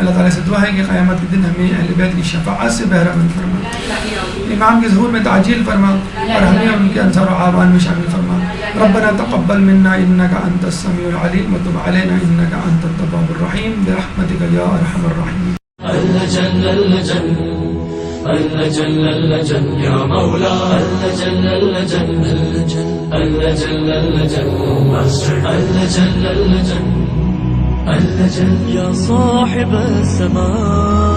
اللہ تعالیٰ سے دعا ہے کہ قیامت کے دن ہمیں اہل بیت کی شفاعت سے بہرہ مند فرما. امام کے ظہور میں تعجیل فرما اور ہمیں ان کے انصار و اعوان میں شامل فرما. ربنا تقبل منا انك انت السميع العليم وتب علينا انك انت التواب الرحيم برحمتك يا ارحم الراحمين. اللجن اللجن اللجن اللجن يا مولا اللجن اللجن اللجن اللجن اللجن اللجن اللجن يا صاحب السماء